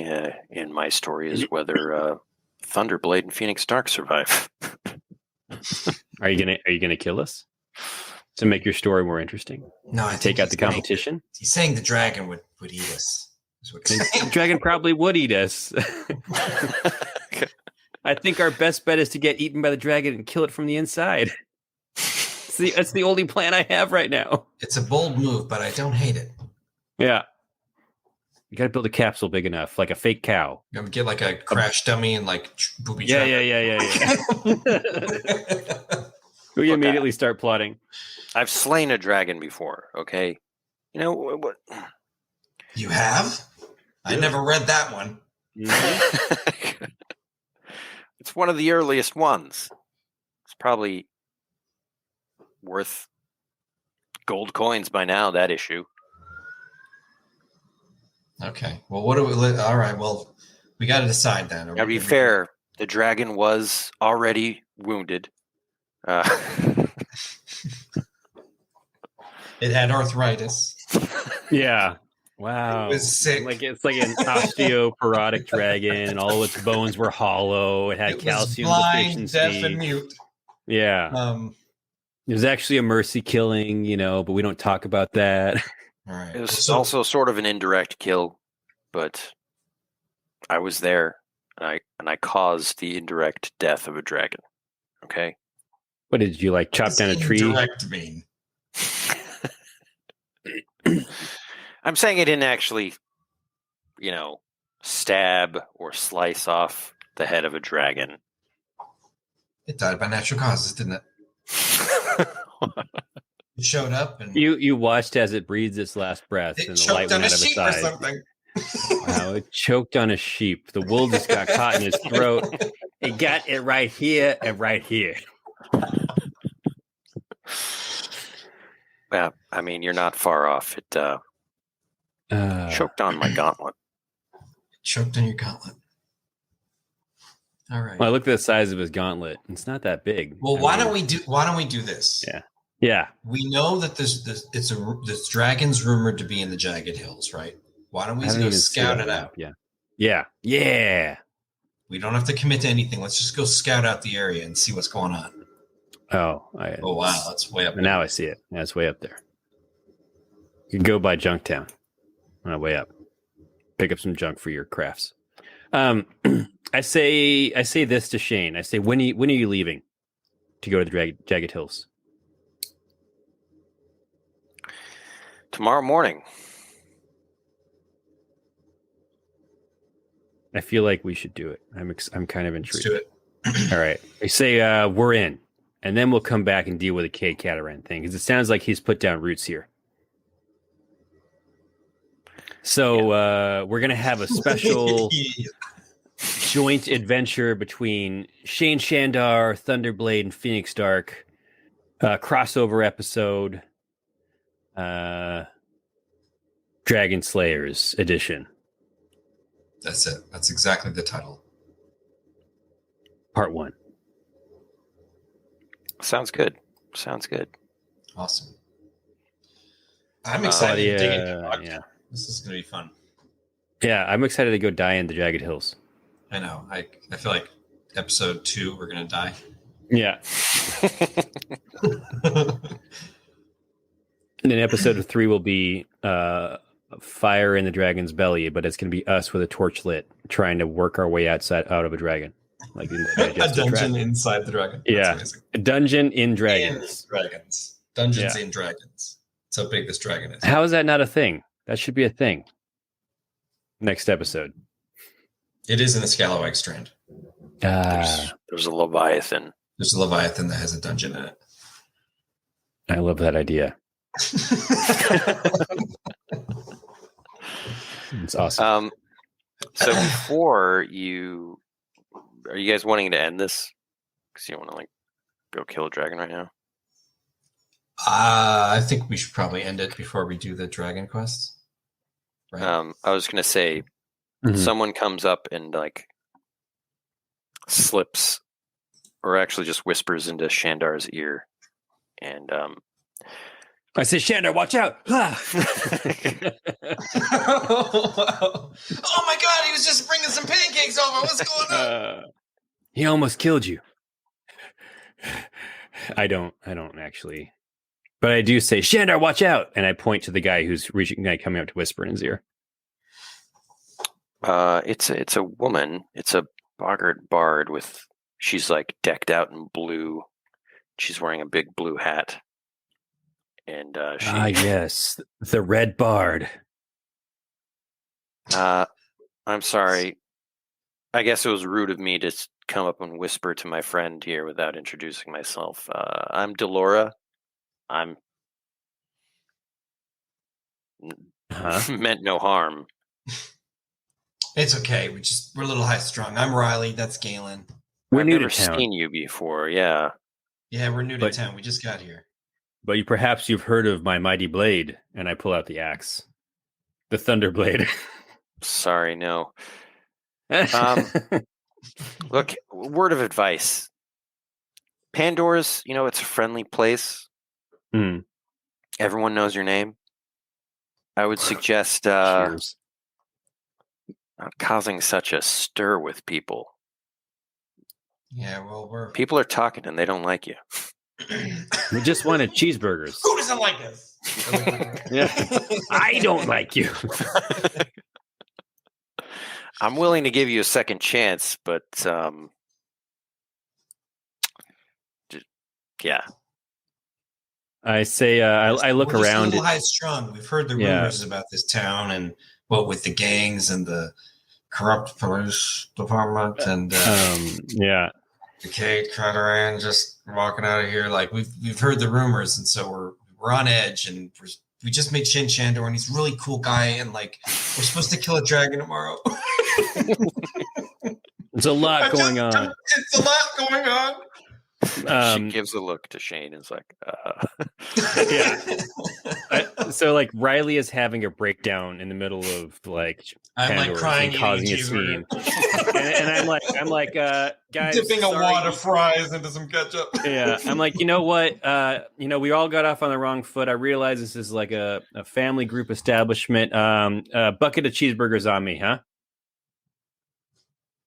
in my story is whether Thunderblade and Phoenix Dark survive. Are you gonna kill us to make your story more interesting? No, I take out the competition. He's saying the dragon would eat us. The dragon probably would eat us. I think our best bet is to get eaten by the dragon and kill it from the inside. See, that's the only plan I have right now. It's a bold move, but I don't hate it. Yeah. You got to build a capsule big enough, like a fake cow. You know, get like a crash dummy and booby trap. Yeah. We immediately start plotting. I've slain a dragon before, okay? You know what? You have? I never read that one. Mm-hmm. It's one of the earliest ones. It's probably worth gold coins by now, that issue. Okay. Well, what do we... All right, well, we got to decide then. Now, to be fair, the dragon was already wounded It had arthritis. Yeah. Wow. It was sick. It's like an osteoporotic dragon. All its bones were hollow. It had It was calcium blind, deficiency. deaf, and mute. Yeah. It was actually a mercy killing, but we don't talk about that. All right. It was also sort of an indirect kill, but I was there, and I caused the indirect death of a dragon. Okay. What did you like? Chop down a tree? Indirect mean. I'm saying I didn't actually, stab or slice off the head of a dragon. It died by natural causes, didn't it? It showed up and you watched as it breathes its last breath, and the light went out of its eyes. Something. Wow, it choked on a sheep. The wool just got caught in his throat. It got it right here and right here. Yeah, I mean, you're not far off. It choked on my gauntlet. Choked on your gauntlet. All right. Well, I looked at the size of his gauntlet. It's not that big. Well, why don't we do this? Yeah. We know that this dragon's rumored to be in the Jagged Hills, right? Why don't we go scout it out? Yeah. We don't have to commit to anything. Let's just go scout out the area and see what's going on. Oh wow, that's way up there. Now I see it. Yeah, it's way up there. You can go by Junktown on the way up. Pick up some junk for your crafts. I say this to Shane. I say, when are you leaving to go to the Jagged Hills? Tomorrow morning. I feel like we should do it. I'm kind of intrigued. Let's do it. All right. I say we're in, and then we'll come back and deal with the K Cataran thing, because it sounds like he's put down roots here. So we're going to have a special joint adventure between Shane Shandar, Thunderblade, and Phoenix Dark. Crossover episode. Dragon Slayers edition. That's it. That's exactly the title. Part 1. Sounds good. Awesome. I'm excited to dig into Bogtown. Yeah. This is going to be fun. Yeah, I'm excited to go die in the Jagged Hills. I know. I feel like episode 2, we're going to die. Yeah. And then episode 3 will be fire in the dragon's belly, but it's going to be us with a torch lit trying to work our way out of a dragon. Like in the a dungeon inside the dragon. That's a dungeon in dragons. Dungeons in dragons. That's how big this dragon is. How is that not a thing? That should be a thing. Next episode. It is in the Scalawag Strand. There's a Leviathan. There's a Leviathan that has a dungeon in it. I love that idea. It's awesome. So before are you guys wanting to end this? Because you want to go kill a dragon right now? I think we should probably end it before we do the dragon quests. Right? I was going to say, someone comes up and slips, or actually just whispers into Shandar's ear, and I say, Shandar, watch out! Oh my God! He was just bringing some pancakes over. What's going on? He almost killed you. I don't actually, but I do say, Shandar, watch out! And I point to the guy who's coming up to whisper in his ear. It's a woman. It's a boggart bard she's decked out in blue. She's wearing a big blue hat. And yes, the red bard. I'm sorry. I guess it was rude of me to come up and whisper to my friend here without introducing myself. I'm Delora. I'm meant no harm. It's okay. We're a little high strung. I'm Rylee. That's Galen. I've never seen you before. Yeah. Yeah, we're new to town. We just got here. But perhaps you've heard of my mighty blade, and I pull out the axe, the thunder blade. Sorry, no. Look, word of advice. Pandora's, it's a friendly place. Mm. Everyone knows your name. I would suggest Cheers. not causing such a stir with people. Yeah, well, People are talking and they don't like you. We just wanted cheeseburgers. Who doesn't like us? Yeah. I don't like you. I'm willing to give you a second chance, but yeah. I say, I look We're just around. a little high strung. We've heard the rumors about this town and what with the gangs and the corrupt police department and yeah. the Kate Carteran just walking out of here. Like we've heard the rumors, and so we're on edge, and we just made Shin Chandor, and he's a really cool guy, and like we're supposed to kill a dragon tomorrow. There's a lot going on. It's a lot going on. She gives a look to Shane and is like, yeah. So like Rylee is having a breakdown in the middle of like I'm like crying, and causing a scene, and I'm like guys, dipping a wad of fries into some ketchup. Yeah, I'm like, you know what? We all got off on the wrong foot. I realize this is like a family group establishment. A bucket of cheeseburgers on me, huh?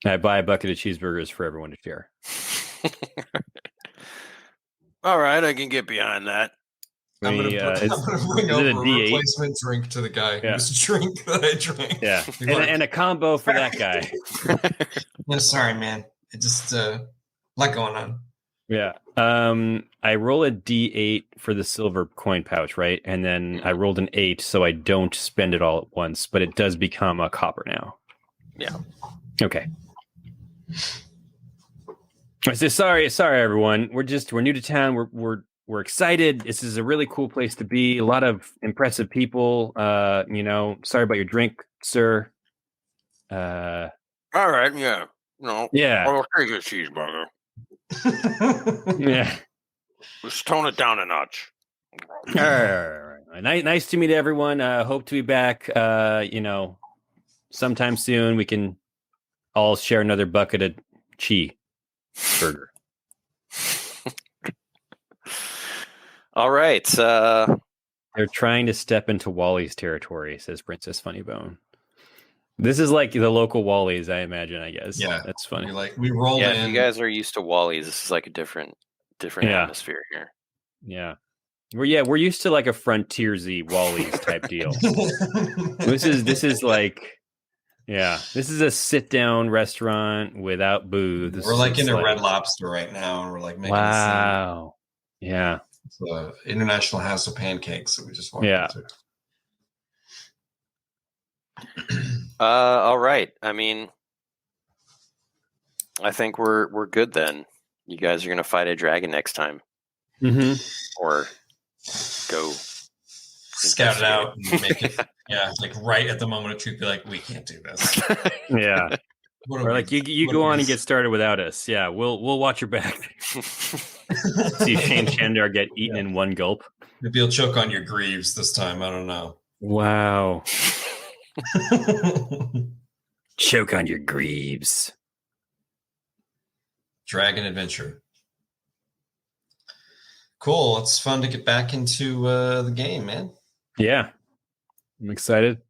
I buy a bucket of cheeseburgers for everyone to share. All right, I can get behind that. I'm going to bring over a replacement drink to the guy whose drink that I drank. Yeah, and a combo for that guy. I'm sorry, man. It just a lot going on. Yeah. I roll a D8 for the silver coin pouch, right? And then I rolled an 8, so I don't spend it all at once, but it does become a copper now. Yeah. Okay. I say sorry, everyone. We're new to town. We're excited. This is a really cool place to be. A lot of impressive people. Sorry about your drink, sir. All right. Yeah. No. Yeah. I'll take a cheeseburger. Yeah. Let's tone it down a notch. All right. Nice to meet everyone. Hope to be back. Sometime soon. We can all share another bucket of burger. All right. They're trying to step into Wally's territory, says Princess Funnybone. This is like the local Wally's, I imagine, I guess. Yeah. That's funny. We rolled in. If you guys are used to Wally's, this is like a different atmosphere here. Yeah. We're used to like a frontiersy Wally's type deal. This is like this is a sit-down restaurant without booths. We're like in a Red Lobster right now, and we're like making wow. Yeah. It's the International House of Pancakes that we just walked into. All right. I mean, I think we're good then. You guys are gonna fight a dragon next time, or go scout it out and make it. Yeah, like right at the moment of truth, be like, we can't do this. Yeah. Or like you go on and get started without us. Yeah, we'll watch your back. See Shane Chandar get eaten in one gulp. Maybe you'll choke on your greaves this time. I don't know. Wow. Choke on your greaves. Dragon adventure. Cool. It's fun to get back into the game, man. Yeah. I'm excited.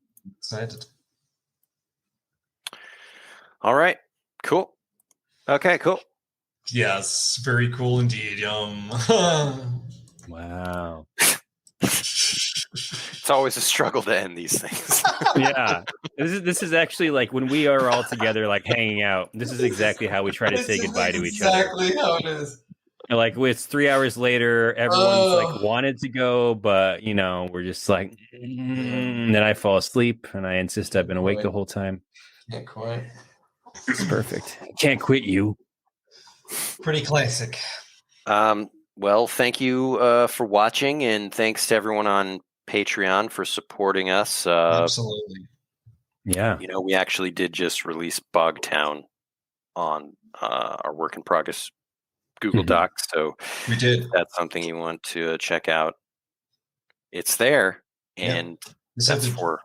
All right. Cool. Okay, cool. Yes, very cool indeed. Wow. It's always a struggle to end these things. Yeah. This is actually like when we are all together, like hanging out. This is exactly how we try to say goodbye to each other. Exactly how it is. And like it's 3 hours later, everyone's like wanted to go, but we're just like, and then I fall asleep and I insist I've been awake the whole time. Can't quit. It's perfect. Can't quit you. Pretty classic. Well, thank you for watching, and thanks to everyone on Patreon for supporting us. Absolutely. Yeah. We actually did just release Bogtown on our work in progress Google Docs, so we did. If that's something you want to check out, it's there, and that's for.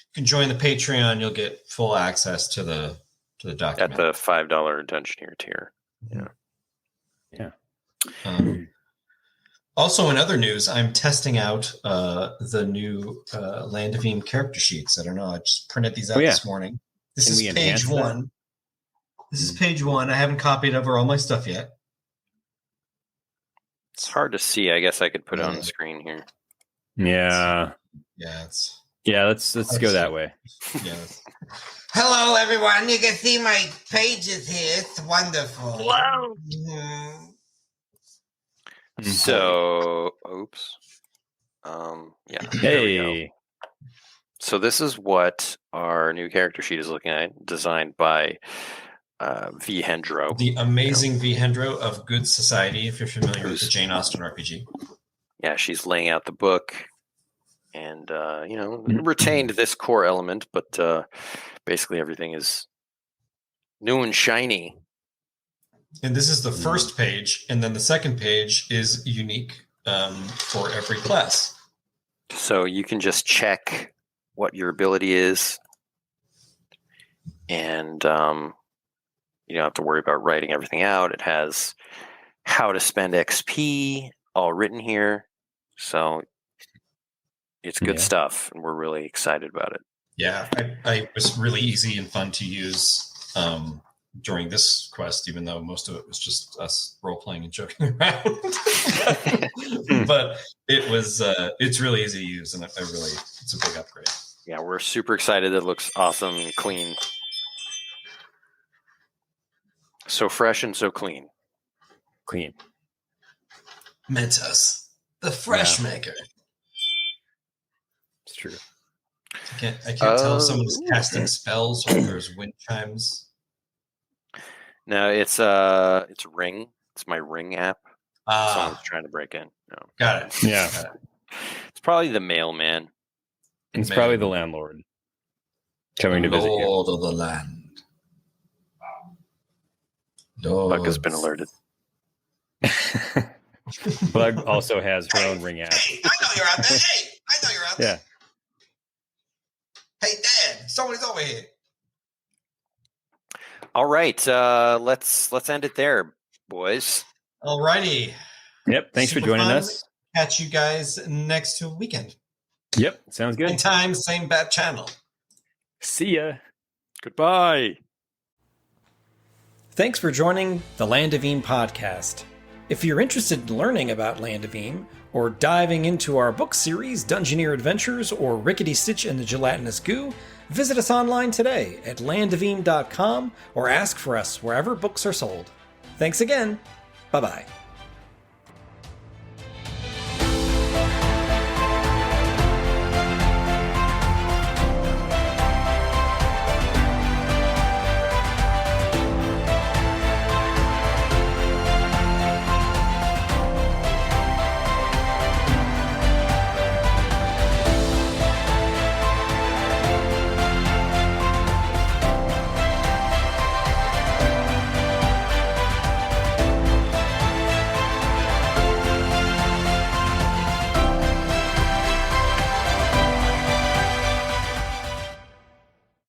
You can join the Patreon. You'll get full access to the document at the $5 Dungeoneer tier. Yeah. Also, in other news, I'm testing out the new Land of Eem character sheets. I don't know. I just printed these out this morning. This is page 1. This is page 1. I haven't copied over all my stuff yet. It's hard to see. I guess I could put it on the screen here. Yeah. Let's go that way. Yes. Hello, everyone. You can see my pages here. It's wonderful. Wow. So, oops. Yeah. There we go. So this is what our new character sheet is looking at, designed by V. Hendro. The amazing V. Hendro of Good Society, if you're familiar with the Jane Austen RPG. Yeah, she's laying out the book and, retained this core element, but basically everything is new and shiny. And this is the first page, and then the second page is unique for every class. So you can just check what your ability is, and you don't have to worry about writing everything out. It has how to spend XP all written here, so it's good stuff, and we're really excited about it. Yeah, it was really easy and fun to use during this quest, even though most of it was just us role-playing and joking around. But it was it's really easy to use, and it's a big upgrade. Yeah, we're super excited. It looks awesome and clean. So fresh and so clean. Clean. Mentos, the fresh maker. It's true. I can't tell if someone's casting spells or there's wind chimes. No, it's Ring. It's my Ring app. Someone's trying to break in. No. Got it. Yeah. It's probably the mailman. It's probably the landlord coming to visit you. Lord of the land. Buck has been alerted. Bug also has her own Ring app. Hey, I know you're out there. Hey, I know you're out there. Yeah. Hey, Dad, somebody's over here. All right, let's end it there, boys. All righty. Yep. Thanks for joining us. Catch you guys next weekend. Yep. Sounds good. Same time, same bat channel. See ya. Goodbye. Thanks for joining the Land of Eem podcast. If you're interested in learning about Land of Eem, or diving into our book series, Dungeoneer Adventures, or Rickety Stitch and the Gelatinous Goo, visit us online today at landofelem.com or ask for us wherever books are sold. Thanks again. Bye-bye.